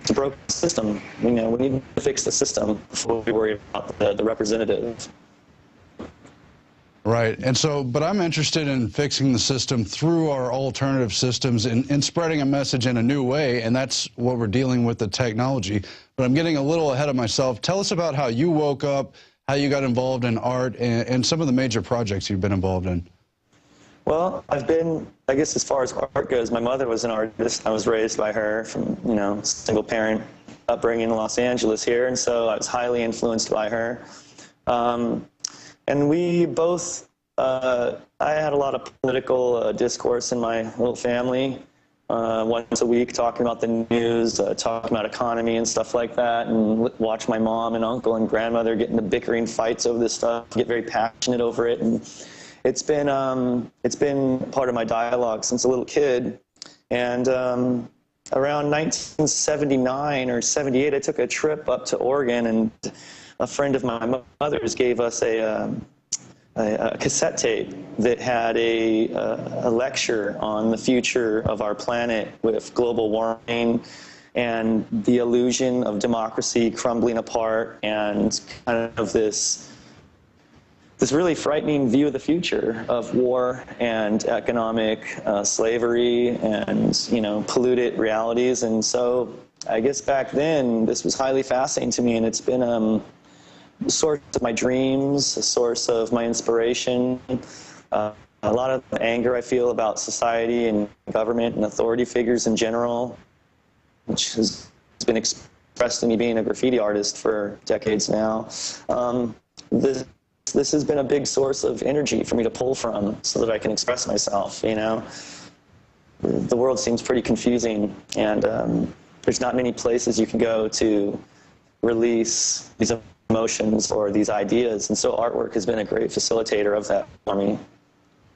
S11: a broken system. You know, we need to fix the system before we worry about the representative.
S1: Right, and so, but I'm interested in fixing the system through our alternative systems and spreading a message in a new way, and that's what we're dealing with, the technology. But I'm getting a little ahead of myself. Tell us about how you woke up, how you got involved in art, and some of the major projects you've been involved in.
S11: Well, I've been, I guess as far as art goes, my mother was an artist. I was raised by her from, you know, single parent upbringing in Los Angeles here, and so I was highly influenced by her. And we both, I had a lot of political discourse in my little family, once a week talking about the news, talking about economy and stuff like that, and watch my mom and uncle and grandmother get into bickering fights over this stuff, get very passionate over it. And it's been part of my dialogue since a little kid. And around 1979 or 78, I took a trip up to Oregon, and a friend of my mother's gave us a cassette tape that had a lecture on the future of our planet with global warming and the illusion of democracy crumbling apart, and kind of this really frightening view of the future of war and economic slavery and, you know, polluted realities. And so I guess back then this was highly fascinating to me, and it's been a source of my dreams, a source of my inspiration, a lot of anger I feel about society and government and authority figures in general, which has been expressed in me being a graffiti artist for decades now. This has been a big source of energy for me to pull from so that I can express myself, you know. The world seems pretty confusing, and there's not many places you can go to release these emotions or these ideas, and so artwork has been a great facilitator of that for me.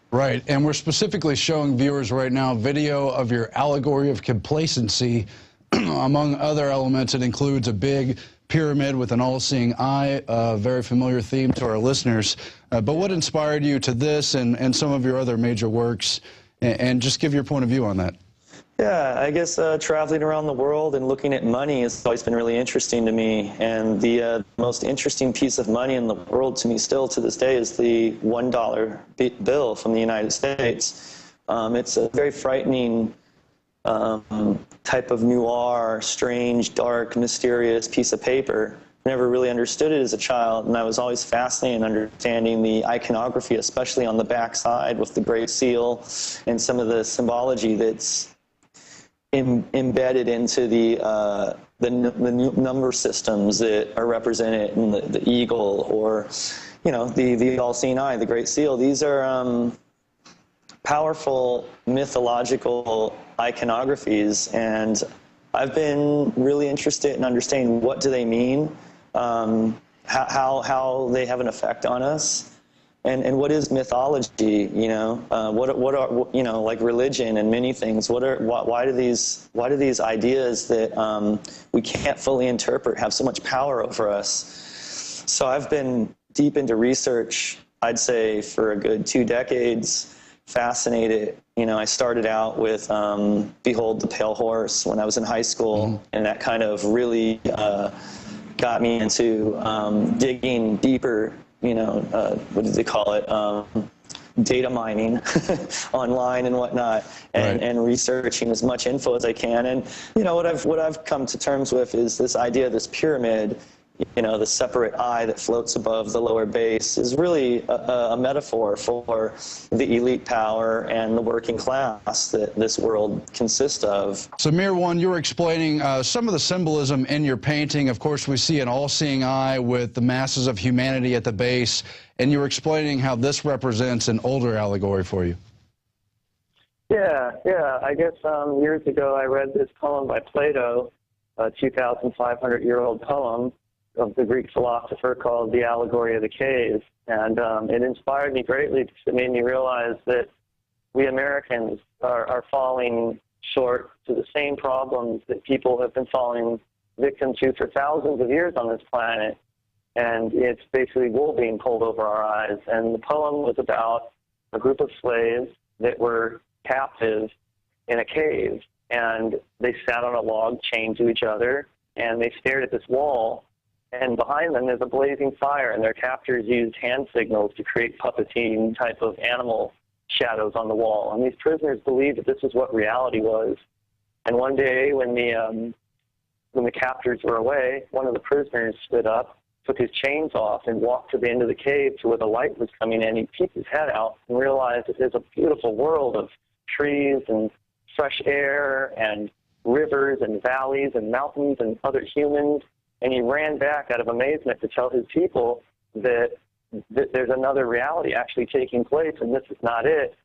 S1: Right, and we're specifically showing viewers right now video of your allegory of complacency. Among other elements, it includes a big pyramid with an all-seeing eye, a very familiar theme to our listeners. But what inspired you to this and some of your other major works, and just give your point of view on that?
S11: Yeah, I guess traveling around the world and looking at money has always been really interesting to me. And the most interesting piece of money in the world to me still to this day is the $1 bill from the United States. It's a very frightening type of noir, strange, dark, mysterious piece of paper. Never really understood it as a child, and I was always fascinated in understanding the iconography, especially on the back side with the Great Seal and some of the symbology that's embedded into the number systems that are represented in the eagle, or, you know, the all-seeing eye, the Great Seal. These are powerful mythological iconographies, and I've been really interested in understanding what do they mean, how they have an effect on us. And what is mythology? You know, what are, you know, like religion and many things. Why do these ideas that we can't fully interpret have so much power over us? So I've been deep into research, I'd say, for a good 2 decades. Fascinated. You know, I started out with Behold the Pale Horse when I was in high school, and that kind of really got me into digging deeper. You know, what do they call it? Data mining online and whatnot, and researching as much info as I can. And you know, what I've come to terms with is this idea of this pyramid you know, the separate eye that floats above the lower base is really a metaphor for the elite power and the working class that this world consists of.
S1: So, Mir1, you were explaining some of the symbolism in your painting. Of course, we see an all-seeing eye with the masses of humanity at the base, and you were explaining how this represents an older allegory for you.
S11: Yeah. I guess years ago I read this poem by Plato, a 2,500-year-old poem of the Greek philosopher called The Allegory of the Cave. And it inspired me greatly because it made me realize that we Americans are falling short to the same problems that people have been falling victim to for thousands of years on this planet. And it's basically wool being pulled over our eyes. And the poem was about a group of slaves that were captive in a cave. And they sat on a log chained to each other, and they stared at this wall. And behind them there's a blazing fire, and their captors used hand signals to create puppeting type of animal shadows on the wall. And these prisoners believed that this is what reality was. And one day when the captors were away, one of the prisoners stood up, took his chains off, and walked to the end of the cave to where the light was coming in. He peeked his head out and realized that there's a beautiful world of trees and fresh air and rivers and valleys and mountains and other humans. And he ran back out of amazement to tell his people that there's another reality actually taking place, and this is not it.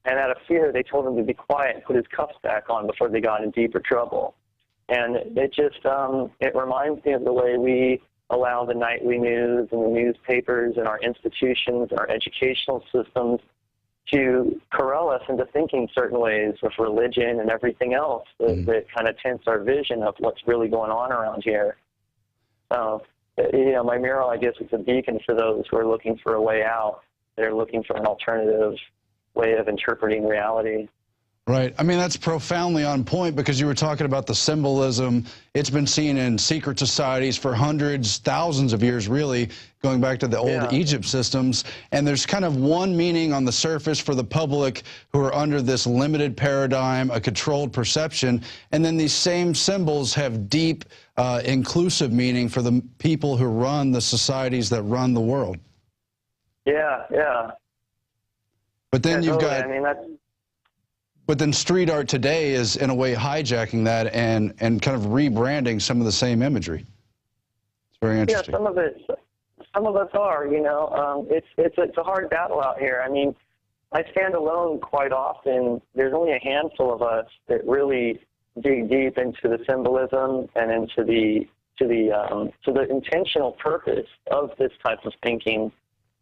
S11: And out of fear, they told him to be quiet and put his cuffs back on before they got in deeper trouble. And it just, it reminds me of the way we allow the nightly news and the newspapers and our institutions and our educational systems to corral us into thinking certain ways with religion and everything else that kind of tints our vision of what's really going on around here. So, you know, my mural, I guess, is a beacon for those who are looking for a way out. They're looking for an alternative way of interpreting reality.
S1: Right. I mean, that's profoundly on point because you were talking about the symbolism. It's been seen in secret societies for hundreds, thousands of years, really, going back to the old Egypt systems. And there's kind of one meaning on the surface for the public who are under this limited paradigm, a controlled perception. And then these same symbols have deep, inclusive meaning for the people who run the societies that run the world.
S11: Yeah.
S1: But then you've got...
S11: I mean, that's...
S1: But then street art today is, in a way, hijacking that and kind of rebranding some of the same imagery. It's very interesting.
S11: Yeah, some of us are, you know. It's a hard battle out here. I mean, I stand alone quite often. There's only a handful of us that really dig deep into the symbolism and into the intentional purpose of this type of thinking.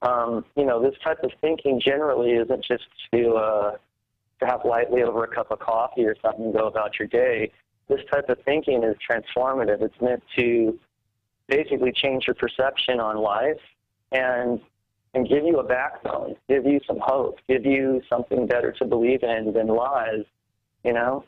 S11: You know, this type of thinking generally isn't just to have lightly over a cup of coffee or something and go about your day. This type of thinking is transformative. It's meant to basically change your perception on life and give you a backbone, give you some hope, give you something better to believe in than lies, you know?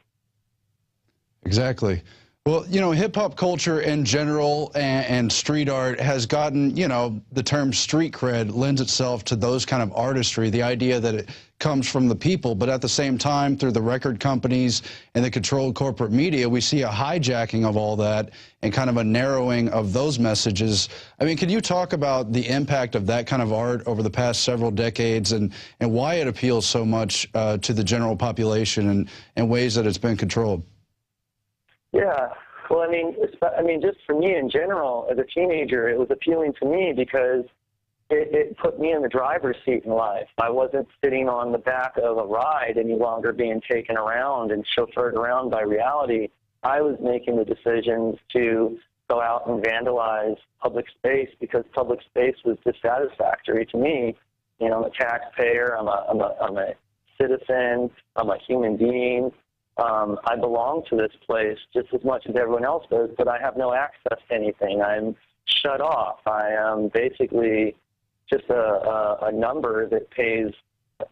S1: Exactly. Well, you know, hip-hop culture in general and street art has gotten, you know, the term street cred lends itself to those kind of artistry, the idea that it comes from the people, but at the same time, through the record companies and the controlled corporate media, we see a hijacking of all that and kind of a narrowing of those messages. I mean, could you talk about the impact of that kind of art over the past several decades and why it appeals so much to the general population and ways that it's been controlled?
S11: Yeah, well, I mean, just for me in general, as a teenager, it was appealing to me because it put me in the driver's seat in life. I wasn't sitting on the back of a ride any longer being taken around and chauffeured around by reality. I was making the decisions to go out and vandalize public space because public space was dissatisfactory to me. You know, I'm a taxpayer, I'm a citizen, I'm a human being. I belong to this place just as much as everyone else does, but I have no access to anything. I'm shut off. I am basically just a number that pays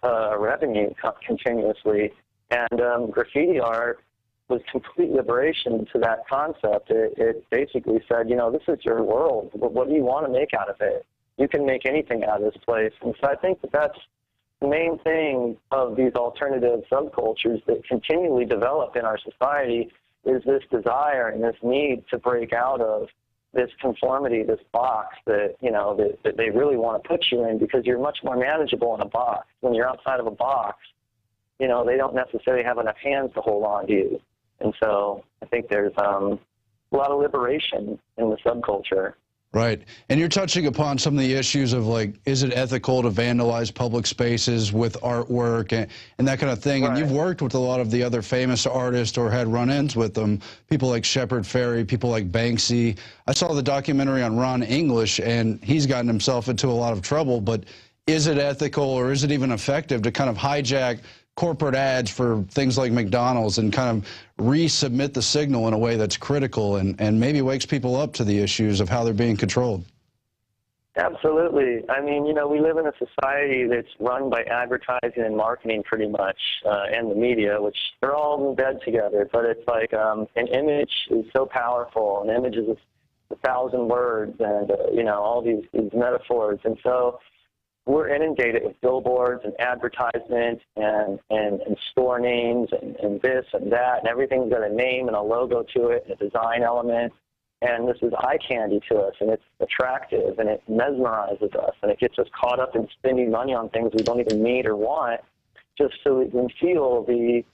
S11: revenue continuously. And graffiti art was complete liberation to that concept. It basically said, you know, this is your world. What do you want to make out of it? You can make anything out of this place. And so I think that that's the main thing of these alternative subcultures that continually develop in our society is this desire and this need to break out of this conformity, this box that, you know, that they really want to put you in, because you're much more manageable in a box. When you're outside of a box, you know, they don't necessarily have enough hands to hold on to you. And so I think there's a lot of liberation in the subculture.
S1: Right. And you're touching upon some of the issues of, like, is it ethical to vandalize public spaces with artwork and that kind of thing? Right. And you've worked with a lot of the other famous artists or had run-ins with them, people like Shepard Fairey, people like Banksy. I saw the documentary on Ron English, and he's gotten himself into a lot of trouble. But is it ethical, or is it even effective to kind of hijack corporate ads for things like McDonald's and kind of resubmit the signal in a way that's critical and maybe wakes people up to the issues of how they're being controlled?
S11: Absolutely. I mean, you know, we live in a society that's run by advertising and marketing pretty much, and the media, which they're all in bed together. But it's like an image is so powerful. An image is 1,000 words, and, you know, all these metaphors. And so we're inundated with billboards and advertisements and store names and this and that, and everything's got a name and a logo to it and a design element. And this is eye candy to us, and it's attractive, and it mesmerizes us, and it gets us caught up in spending money on things we don't even need or want, just so we can feel the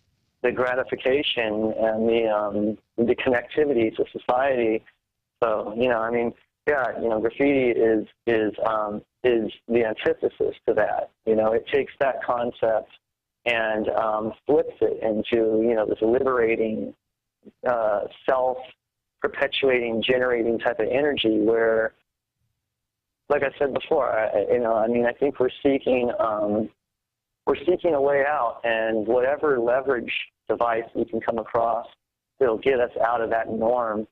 S11: gratification and the connectivity to society. So, you know, I mean, yeah, you know, graffiti is the antithesis to that. You know, it takes that concept and flips it into, you know, this liberating, self-perpetuating, generating type of energy where, like I said before, you know, I mean, I think we're seeking a way out, and whatever leverage device we can come across that'll get us out of that norm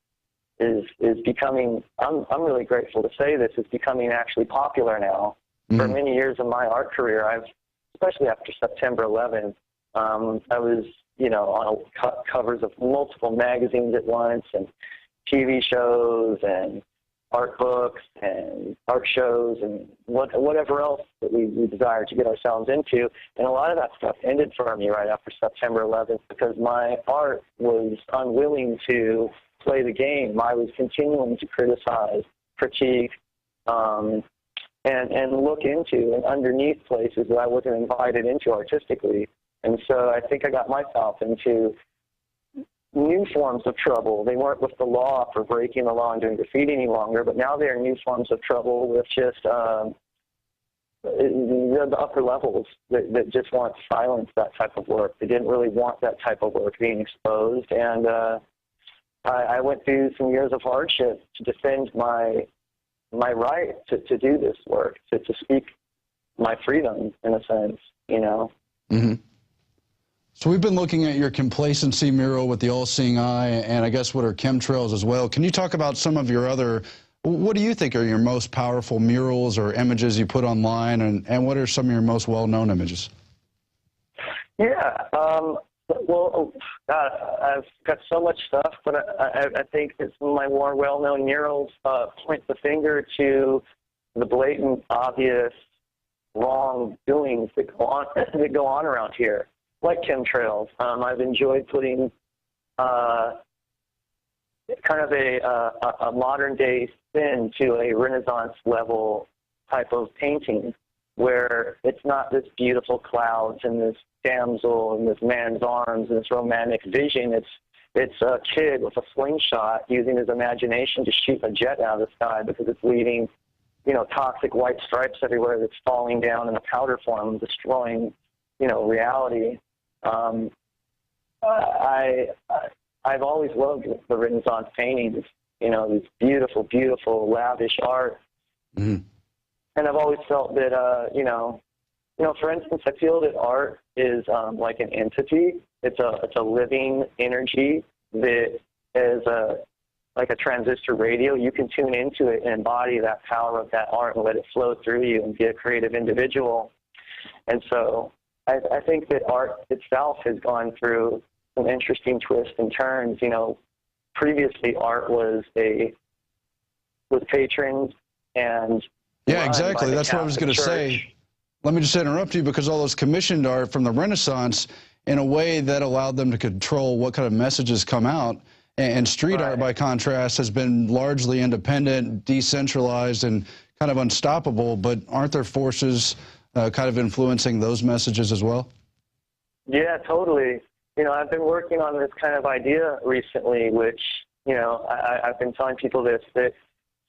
S11: is becoming, I'm really grateful to say this, is becoming actually popular now. For many years of my art career, especially after September 11th, I was, you know, on covers of multiple magazines at once, and TV shows, and art books, and art shows, and whatever else that we desire to get ourselves into. And a lot of that stuff ended for me right after September 11th because my art was unwilling to play the game. I was continuing to criticize, critique, and look into and underneath places that I wasn't invited into artistically. And so I think I got myself into new forms of trouble. They weren't with the law for breaking the law and doing graffiti any longer, but now they're new forms of trouble with just the upper levels that just want to silence that type of work. They didn't really want that type of work being exposed. And I went through some years of hardship to defend my right to do this work, to speak my freedom, in a sense, you know.
S1: Mm-hmm. So we've been looking at your complacency mural with the all-seeing eye, and I guess what are chemtrails as well. Can you talk about some of your other, what do you think are your most powerful murals or images you put online, and what are some of your most well-known images?
S11: Yeah, well, God, I've got so much stuff, but I think that some of my more well-known murals point the finger to the blatant, obvious wrongdoings that go on around here, like chemtrails. I've enjoyed putting kind of a modern-day spin to a Renaissance-level type of painting, where it's not this beautiful clouds and this damsel and this man's arms and this romantic vision. It's a kid with a slingshot using his imagination to shoot a jet out of the sky because it's leaving, you know, toxic white stripes everywhere that's falling down in a powder form, destroying, you know, reality. I've always loved the Renaissance paintings, you know, these beautiful, beautiful, lavish art. Mm-hmm. And I've always felt that, you know, for instance, I feel that art is like an entity. It's a living energy that is like a transistor radio. You can tune into it and embody that power of that art and let it flow through you and be a creative individual. And so I think that art itself has gone through some interesting twists and turns. You know, previously art was patrons and
S1: yeah, exactly. That's what I was going to say. Let me just interrupt you, because all those commissioned art from the Renaissance, in a way that allowed them to control what kind of messages come out. And street art, by contrast, has been largely independent, decentralized, and kind of unstoppable. But aren't there forces kind of influencing those messages as well?
S11: Yeah, totally. You know, I've been working on this kind of idea recently, which, you know, I've been telling people this, that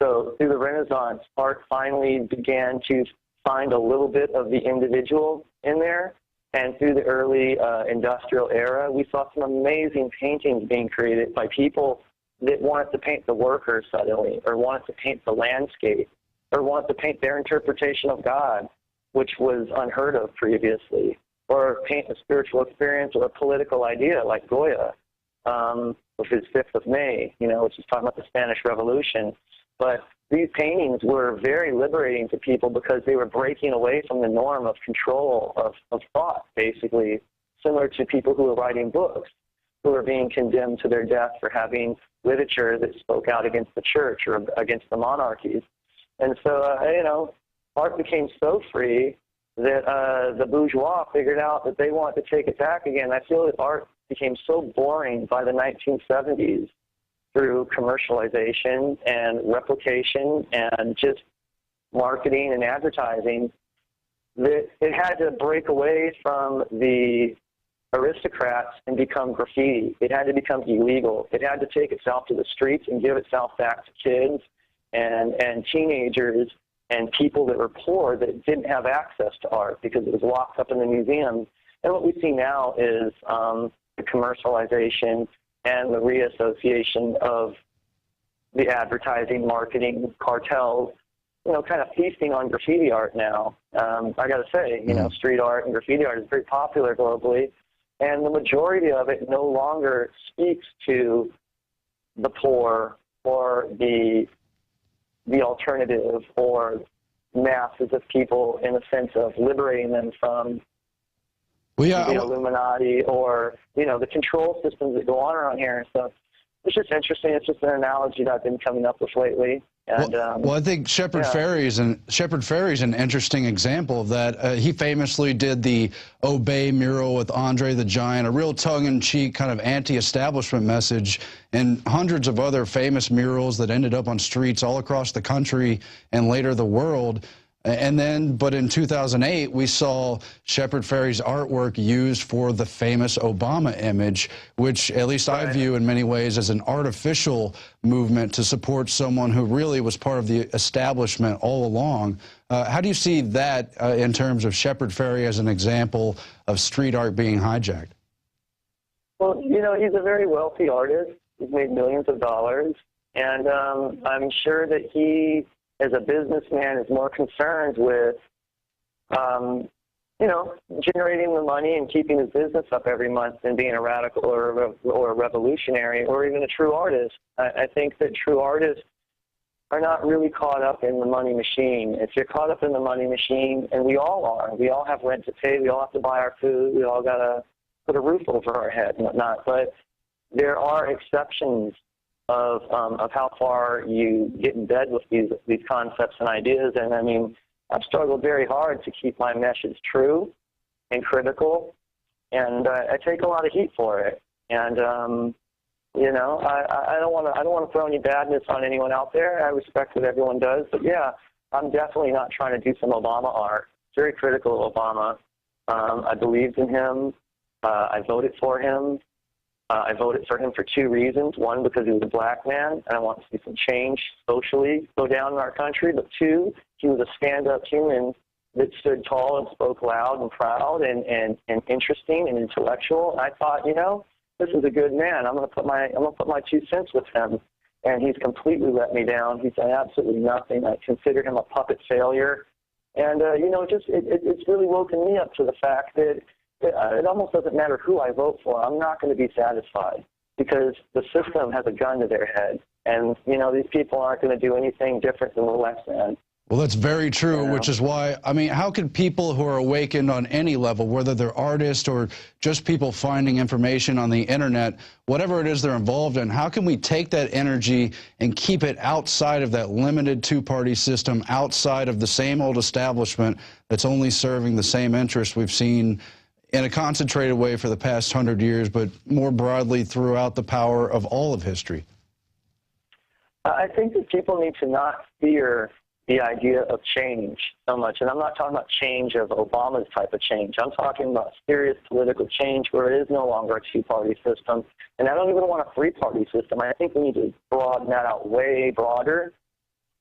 S11: so through the Renaissance, art finally began to find a little bit of the individual in there. And through the early industrial era, we saw some amazing paintings being created by people that wanted to paint the worker suddenly, or wanted to paint the landscape, or wanted to paint their interpretation of God, which was unheard of previously, or paint a spiritual experience or a political idea like Goya, with his 5th of May, you know, which is talking about the Spanish Revolution. But these paintings were very liberating to people because they were breaking away from the norm of control of thought, basically, similar to people who were writing books, who were being condemned to their death for having literature that spoke out against the church or against the monarchies. And so, you know, art became so free that the bourgeois figured out that they wanted to take it back again. I feel that art became so boring by the 1970s through commercialization and replication and just marketing and advertising, that it had to break away from the aristocrats and become graffiti. It had to become illegal. It had to take itself to the streets and give itself back to kids and teenagers and people that were poor that didn't have access to art because it was locked up in the museums. And what we see now is the commercialization and the reassociation of the advertising, marketing cartels, you know, kind of feasting on graffiti art now. I got to say, you know, street art and graffiti art is very popular globally, and the majority of it no longer speaks to the poor or the alternative or masses of people in the sense of liberating them from the Illuminati or, you know, the control systems that go on around here and stuff. It's just interesting. It's just an analogy that I've been coming up with lately. And,
S1: well, I think Shepard Fairey's an interesting example of that. He famously did the Obey mural with Andre the Giant, a real tongue-in-cheek kind of anti-establishment message, and hundreds of other famous murals that ended up on streets all across the country and later the world. And then, but in 2008, we saw Shepard Fairey's artwork used for the famous Obama image, which at least I view in many ways as an artificial movement to support someone who really was part of the establishment all along. How do you see that in terms of Shepard Fairey as an example of street art being hijacked?
S11: Well, you know, he's a very wealthy artist. He's made millions of dollars. And I'm sure that he, as a businessman, is more concerned with, you know, generating the money and keeping his business up every month than being a radical or a revolutionary or even a true artist. I think that true artists are not really caught up in the money machine. If you're caught up in the money machine, and we all are, we all have rent to pay, we all have to buy our food, we all got to put a roof over our head and whatnot, but there are exceptions of how far you get in bed with these concepts and ideas. And I mean, I've struggled very hard to keep my message true and critical, and I take a lot of heat for it. And you know, I don't want to throw any badness on anyone out there. I respect what everyone does, but yeah, I'm definitely not trying to do some Obama art. Very critical of Obama. I believed in him. I voted for him. I voted for him for two reasons. One, because he was a black man, and I want to see some change socially go down in our country. But two, he was a stand-up human that stood tall and spoke loud and proud and interesting and intellectual. And I thought, you know, this is a good man. I'm going to put my 2 cents with him. And he's completely let me down. He's done absolutely nothing. I consider him a puppet failure. And, you know, it's really woken me up to the fact that it almost doesn't matter who I vote for. I'm not going to be satisfied because the system has a gun to their head. And, you know, these people aren't going to do anything different than the left man.
S1: Well, that's very true, which is why, I mean, how can people who are awakened on any level, whether they're artists or just people finding information on the internet, whatever it is they're involved in, how can we take that energy and keep it outside of that limited two-party system, outside of the same old establishment that's only serving the same interests we've seen in a concentrated way for the past 100 years, but more broadly throughout the power of all of history?
S11: I think that people need to not fear the idea of change so much. And I'm not talking about change of Obama's type of change. I'm talking about serious political change where it is no longer a two-party system. And I don't even want a three-party system. I think we need to broaden that out way broader.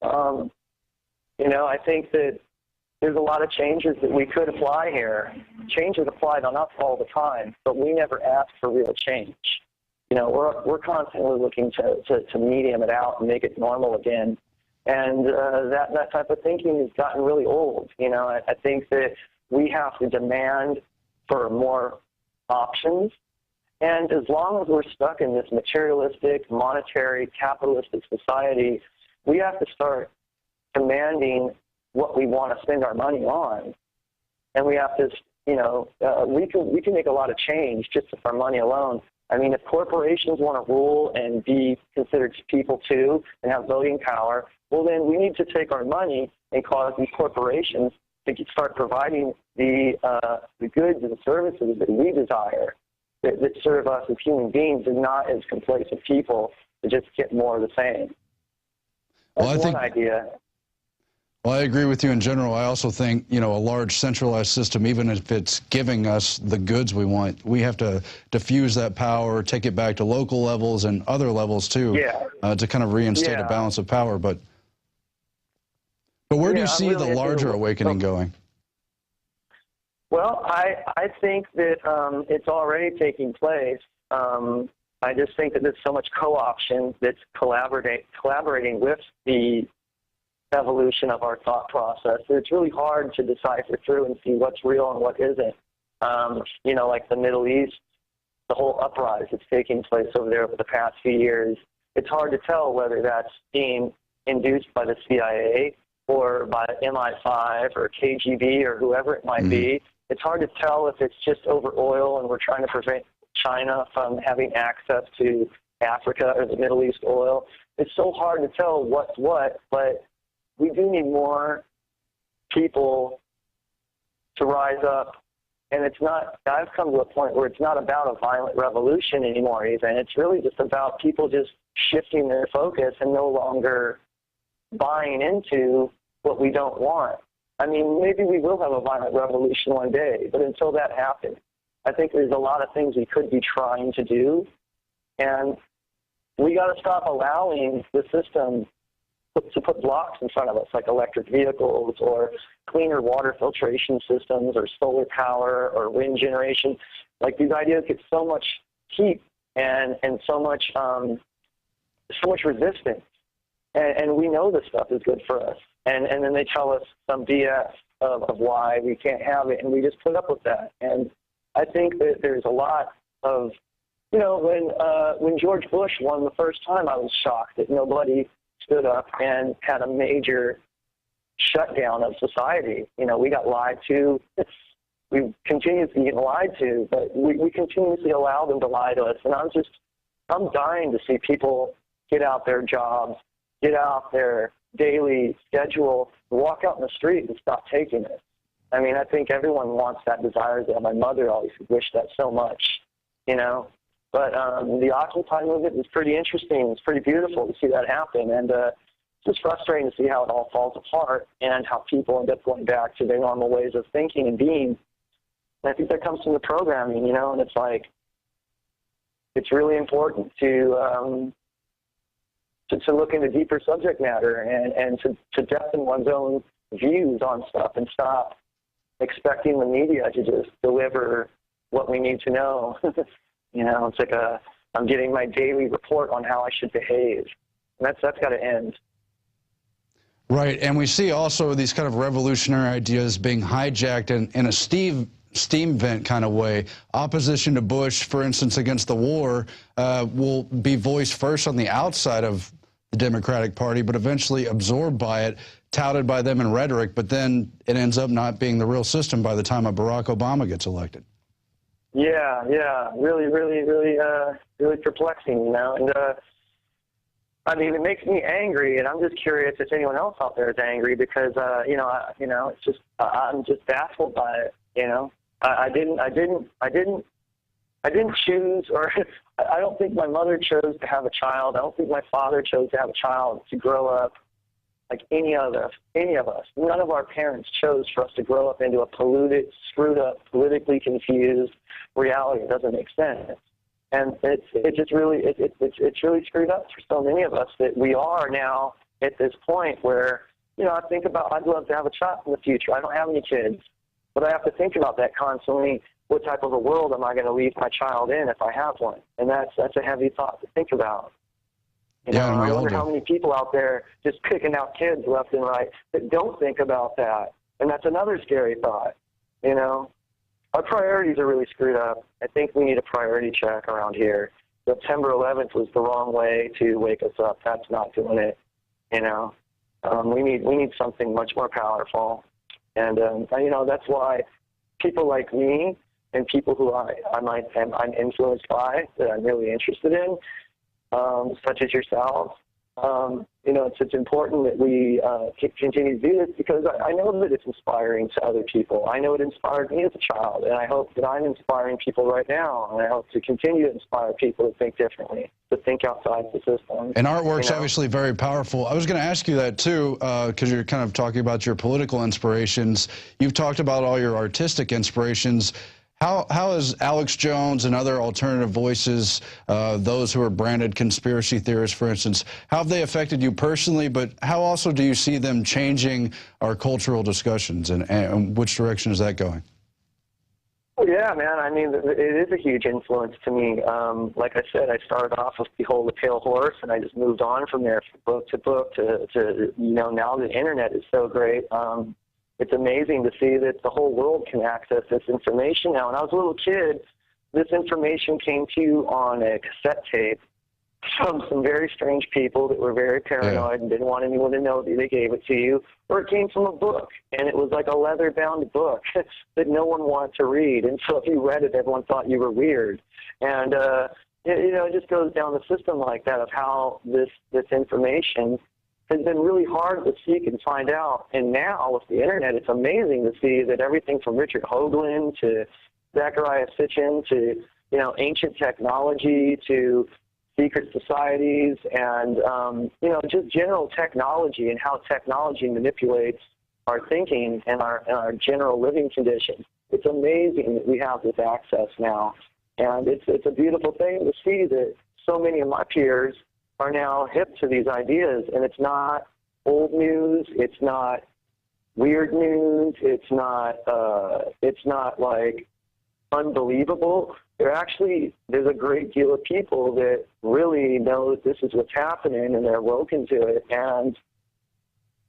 S11: You know, I think that there's a lot of changes that we could apply here. Change is applied on us all the time, but we never ask for real change. You know, we're constantly looking to medium it out and make it normal again. And that type of thinking has gotten really old. You know, I think that we have to demand for more options. And as long as we're stuck in this materialistic, monetary, capitalistic society, we have to start demanding what we want to spend our money on. And we have to, you know, we can make a lot of change just with our money alone. I mean, if corporations want to rule and be considered people too and have voting power, well, then we need to take our money and cause these corporations to start providing the goods and services that we desire, that serve us as human beings and not as complacent people to just get more of the same. That's one idea.
S1: Well, I agree with you in general. I also think, you know, a large centralized system, even if it's giving us the goods we want, we have to diffuse that power, take it back to local levels and other levels too, to kind of reinstate a balance of power. But where do you see the larger awakening going?
S11: Well, I think that it's already taking place. I just think that there's so much co-option that's collaborating with the evolution of our thought process. It's really hard to decipher through and see what's real and what isn't. You know, like the Middle East, the whole uprise that's taking place over there over the past few years, it's hard to tell whether that's being induced by the CIA or by MI5 or KGB or whoever it might be. It's hard to tell if it's just over oil and we're trying to prevent China from having access to Africa or the Middle East oil. It's so hard to tell what's what, but we do need more people to rise up. And it's not, I've come to a point where it's not about a violent revolution anymore even. It's really just about people just shifting their focus and no longer buying into what we don't want. I mean, maybe we will have a violent revolution one day, but until that happens, I think there's a lot of things we could be trying to do. And we got to stop allowing the system to put blocks in front of us, like electric vehicles or cleaner water filtration systems or solar power or wind generation. Like, these ideas get so much heat and so much resistance. And we know this stuff is good for us. And then they tell us some BS of why we can't have it, and we just put up with that. And I think that there's a lot of, you know, when George Bush won the first time, I was shocked that nobody stood up and had a major shutdown of society. You know, we got lied to. We continue to get lied to, but we continuously allow them to lie to us. And I'm dying to see people get out their jobs, get out their daily schedule, walk out in the street and stop taking it. I mean, I think everyone wants that, desires that. My mother always wished that so much, you know. But the Occupy movement is pretty interesting. It's pretty beautiful to see that happen. And it's just frustrating to see how it all falls apart and how people end up going back to their normal ways of thinking and being. And I think that comes from the programming, you know, and it's like, it's really important to look into deeper subject matter and to depthen one's own views on stuff and stop expecting the media to just deliver what we need to know. You know, it's like I'm getting my daily report on how I should behave. And that's got to end.
S1: Right, and we see also these kind of revolutionary ideas being hijacked in a steam vent kind of way. Opposition to Bush, for instance, against the war, will be voiced first on the outside of the Democratic Party, but eventually absorbed by it, touted by them in rhetoric, but then it ends up not being the real system by the time a Barack Obama gets elected.
S11: Yeah, really perplexing, you know. And I mean, it makes me angry, and I'm just curious if anyone else out there is angry because, you know, it's just I'm just baffled by it, you know. I didn't choose, or I don't think my mother chose to have a child. I don't think my father chose to have a child to grow up like any of us. None of our parents chose for us to grow up into a polluted, screwed up, politically confused reality. It doesn't make sense. And it's really screwed up for so many of us that we are now at this point where, you know, I think about, I'd love to have a child in the future. I don't have any kids, but I have to think about that constantly. What type of a world am I going to leave my child in if I have one? And that's a heavy thought to think about. You know, I wonder how many people out there just picking out kids left and right that don't think about that. And that's another scary thought, you know. Our priorities are really screwed up. I think we need a priority check around here. September 11th was the wrong way to wake us up. That's not doing it, you know. We need something much more powerful. And, you know, that's why people like me and people who I'm influenced by, that I'm really interested in, such as yourselves, you know, it's important that we continue to do this because I know that it's inspiring to other people. I know it inspired me as a child, and I hope that I'm inspiring people right now, and I hope to continue to inspire people to think differently, to think outside the system.
S1: And artwork's obviously very powerful. I was going to ask you that, too, because you're kind of talking about your political inspirations. You've talked about all your artistic inspirations. How has Alex Jones and other alternative voices, those who are branded conspiracy theorists, for instance, how have they affected you personally, but how also do you see them changing our cultural discussions, and which direction is that going?
S11: Well, yeah, man, I mean, it is a huge influence to me. Like I said, I started off with Behold the Pale Horse, and I just moved on from there from book to book to you know, now the internet is so great. It's amazing to see that the whole world can access this information now. When I was a little kid, this information came to you on a cassette tape from some very strange people that were very paranoid and didn't want anyone to know that they gave it to you. Or it came from a book, and it was like a leather-bound book that no one wanted to read. And so if you read it, everyone thought you were weird. And, you know, it just goes down the system like that of how this information has been really hard to seek and find out. And now with the internet, it's amazing to see that everything from Richard Hoagland to Zachariah Sitchin to, you know, ancient technology to secret societies and, you know, just general technology and how technology manipulates our thinking and our general living conditions. It's amazing that we have this access now. And it's a beautiful thing to see that so many of my peers are now hip to these ideas, and it's not old news, it's not weird news, it's not like unbelievable. There's a great deal of people that really know that this is what's happening, and they're woken to it. And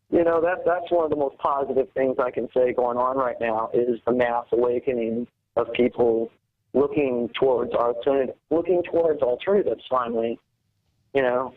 S11: you know, that's one of the most positive things I can say going on right now is the mass awakening of people looking towards alternatives finally. You know.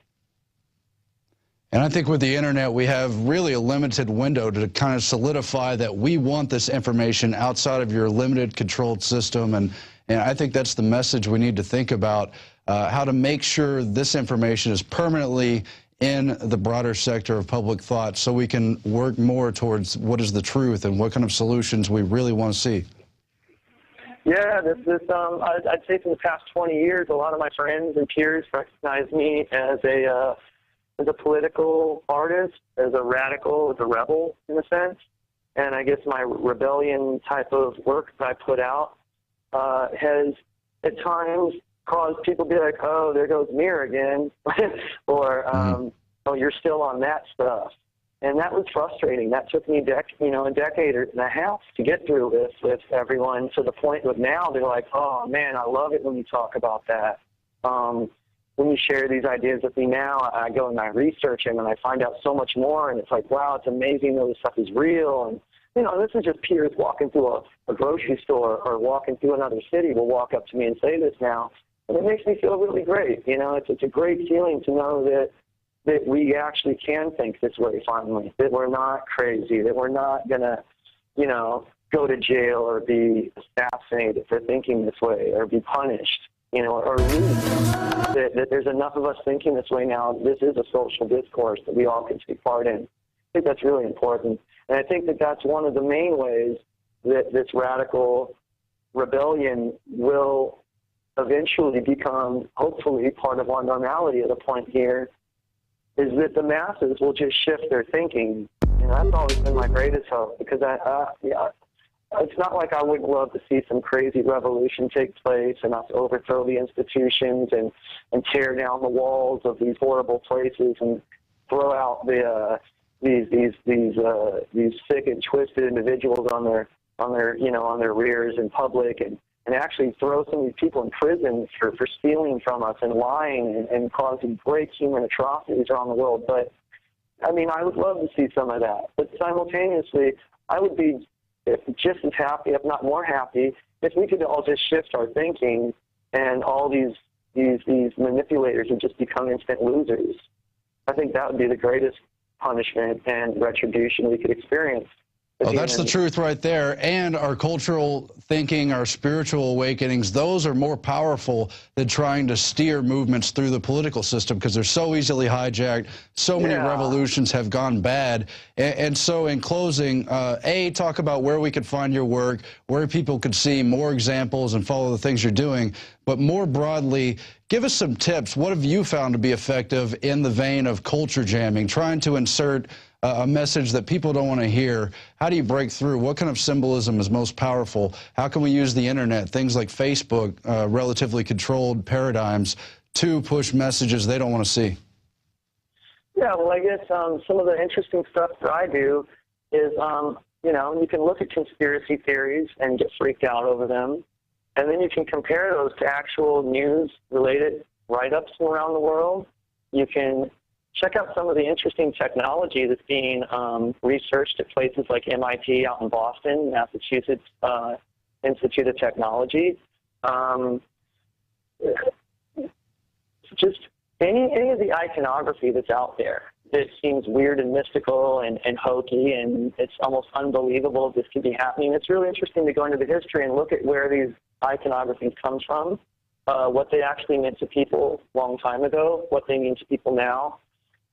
S1: And I think with the internet, we have really a limited window to kind of solidify that we want this information outside of your limited controlled system. And I think that's the message we need to think about, how to make sure this information is permanently in the broader sector of public thought so we can work more towards what is the truth and what kind of solutions we really want to see.
S11: Yeah, I'd say for the past 20 years, a lot of my friends and peers recognize me as a political artist, as a radical, as a rebel in a sense. And I guess my rebellion type of work that I put out has at times caused people to be like, oh, there goes Mir again, or oh, you're still on that stuff. And that was frustrating. That took me a decade and a half to get through with everyone, to the point that now they're like, oh, man, I love it when you talk about that. When you share these ideas with me now, I go and I research them and I find out so much more. And it's like, wow, it's amazing that this stuff is real. And, you know, this is just peers walking through a grocery store or walking through another city will walk up to me and say this now. And it makes me feel really great. You know, it's a great feeling to know that we actually can think this way finally, that we're not crazy, that we're not going to, you know, go to jail or be assassinated for thinking this way or be punished, you know, or lose. That there's enough of us thinking this way now. This is a social discourse that we all can take part in. I think that's really important. And I think that that's one of the main ways that this radical rebellion will eventually become, hopefully, part of our normality at a point here, is that the masses will just shift their thinking. And that's always been my greatest hope, because it's not like I wouldn't love to see some crazy revolution take place and us overthrow the institutions and tear down the walls of these horrible places and throw out these sick and twisted individuals on their rears in public and actually throw some of these people in prison for stealing from us and lying and causing great human atrocities around the world. But I mean, I would love to see some of that. But simultaneously, I would be just as happy, if not more happy, if we could all just shift our thinking and all these manipulators would just become instant losers. I think that would be the greatest punishment and retribution we could experience.
S1: Well, that's the truth right there. And our cultural thinking, our spiritual awakenings, those are more powerful than trying to steer movements through the political system, because they're so easily hijacked. So many revolutions have gone bad. And so in closing, talk about where we could find your work, where people could see more examples and follow the things you're doing. But more broadly, give us some tips. What have you found to be effective in the vein of culture jamming, trying to insert a message that people don't want to hear? How do you break through? What kind of symbolism is most powerful? How can we use the internet, things like Facebook, relatively controlled paradigms, to push messages they don't want to see?
S11: Yeah, well, I guess some of the interesting stuff that I do is, you can look at conspiracy theories and get freaked out over them, and then you can compare those to actual news-related write-ups from around the world. You can check out some of the interesting technology that's being researched at places like MIT out in Boston, Massachusetts Institute of Technology. Just any of the iconography that's out there that seems weird and mystical and hokey, and it's almost unbelievable this could be happening. It's really interesting to go into the history and look at where these iconographies come from, what they actually meant to people a long time ago, what they mean to people now.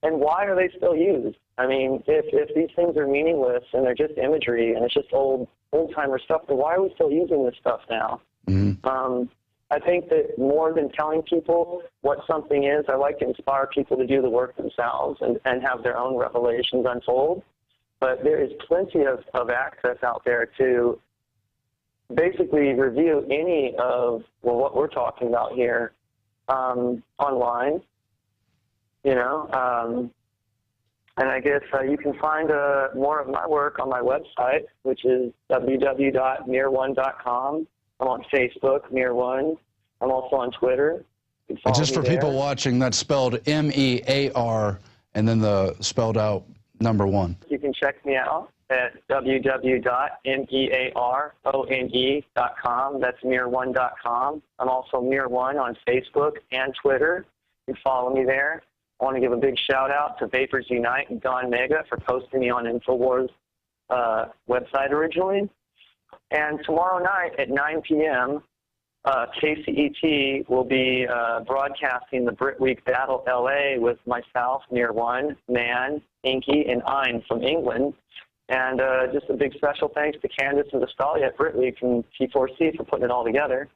S11: And why are they still used? I mean, if these things are meaningless and they're just imagery and it's just old-timer stuff, then why are we still using this stuff now? Mm-hmm. I think that more than telling people what something is, I like to inspire people to do the work themselves and have their own revelations unfold. But there is plenty of access out there to basically review any of what we're talking about here online. And I guess you can find more of my work on my website, which is www.mir1.com. I'm on Facebook, Mir1. I'm also on Twitter.
S1: And just for people watching, that's spelled M-E-A-R and then the spelled out number 1.
S11: You can check me out at www.mearone.com. That's mir1.com. I'm also Mir1 on Facebook and Twitter. You can follow me there. I want to give a big shout-out to Vapors Unite and Don Mega for posting me on InfoWars website originally. And tomorrow night at 9 p.m., KCET will be broadcasting the Brit Week Battle LA with myself, Mir1, Man, Inky, and Ein from England. And just a big special thanks to Candace and Vastalia at Brit Week and T4C for putting it all together.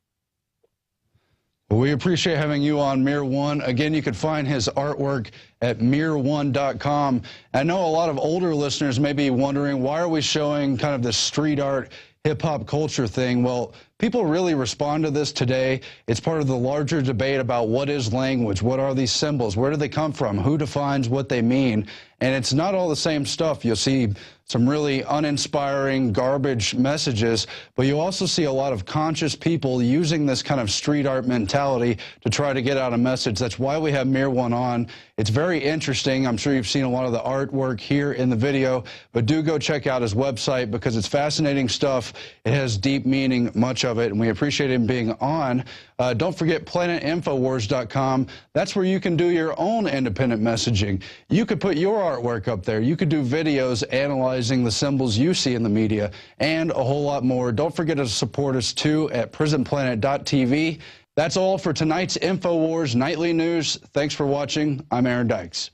S1: Well, we appreciate having you on, Mir1. Again, you can find his artwork at mir1.com. I know a lot of older listeners may be wondering, why are we showing kind of this street art, hip-hop culture thing? Well, people really respond to this today. It's part of the larger debate about what is language, what are these symbols, where do they come from, who defines what they mean, and it's not all the same stuff. You'll see some really uninspiring garbage messages, but you also see a lot of conscious people using this kind of street art mentality to try to get out a message. That's why we have Mir1 on. It's very interesting. I'm sure you've seen a lot of the artwork here in the video, but do go check out his website because it's fascinating stuff. It has deep meaning, much of it, and we appreciate him being on. Don't forget planetinfowars.com. That's where you can do your own independent messaging. You could put your artwork up there. You could do videos analyzing the symbols you see in the media and a whole lot more. Don't forget to support us, too, at prisonplanet.tv. That's all for tonight's InfoWars Nightly News. Thanks for watching. I'm Aaron Dykes.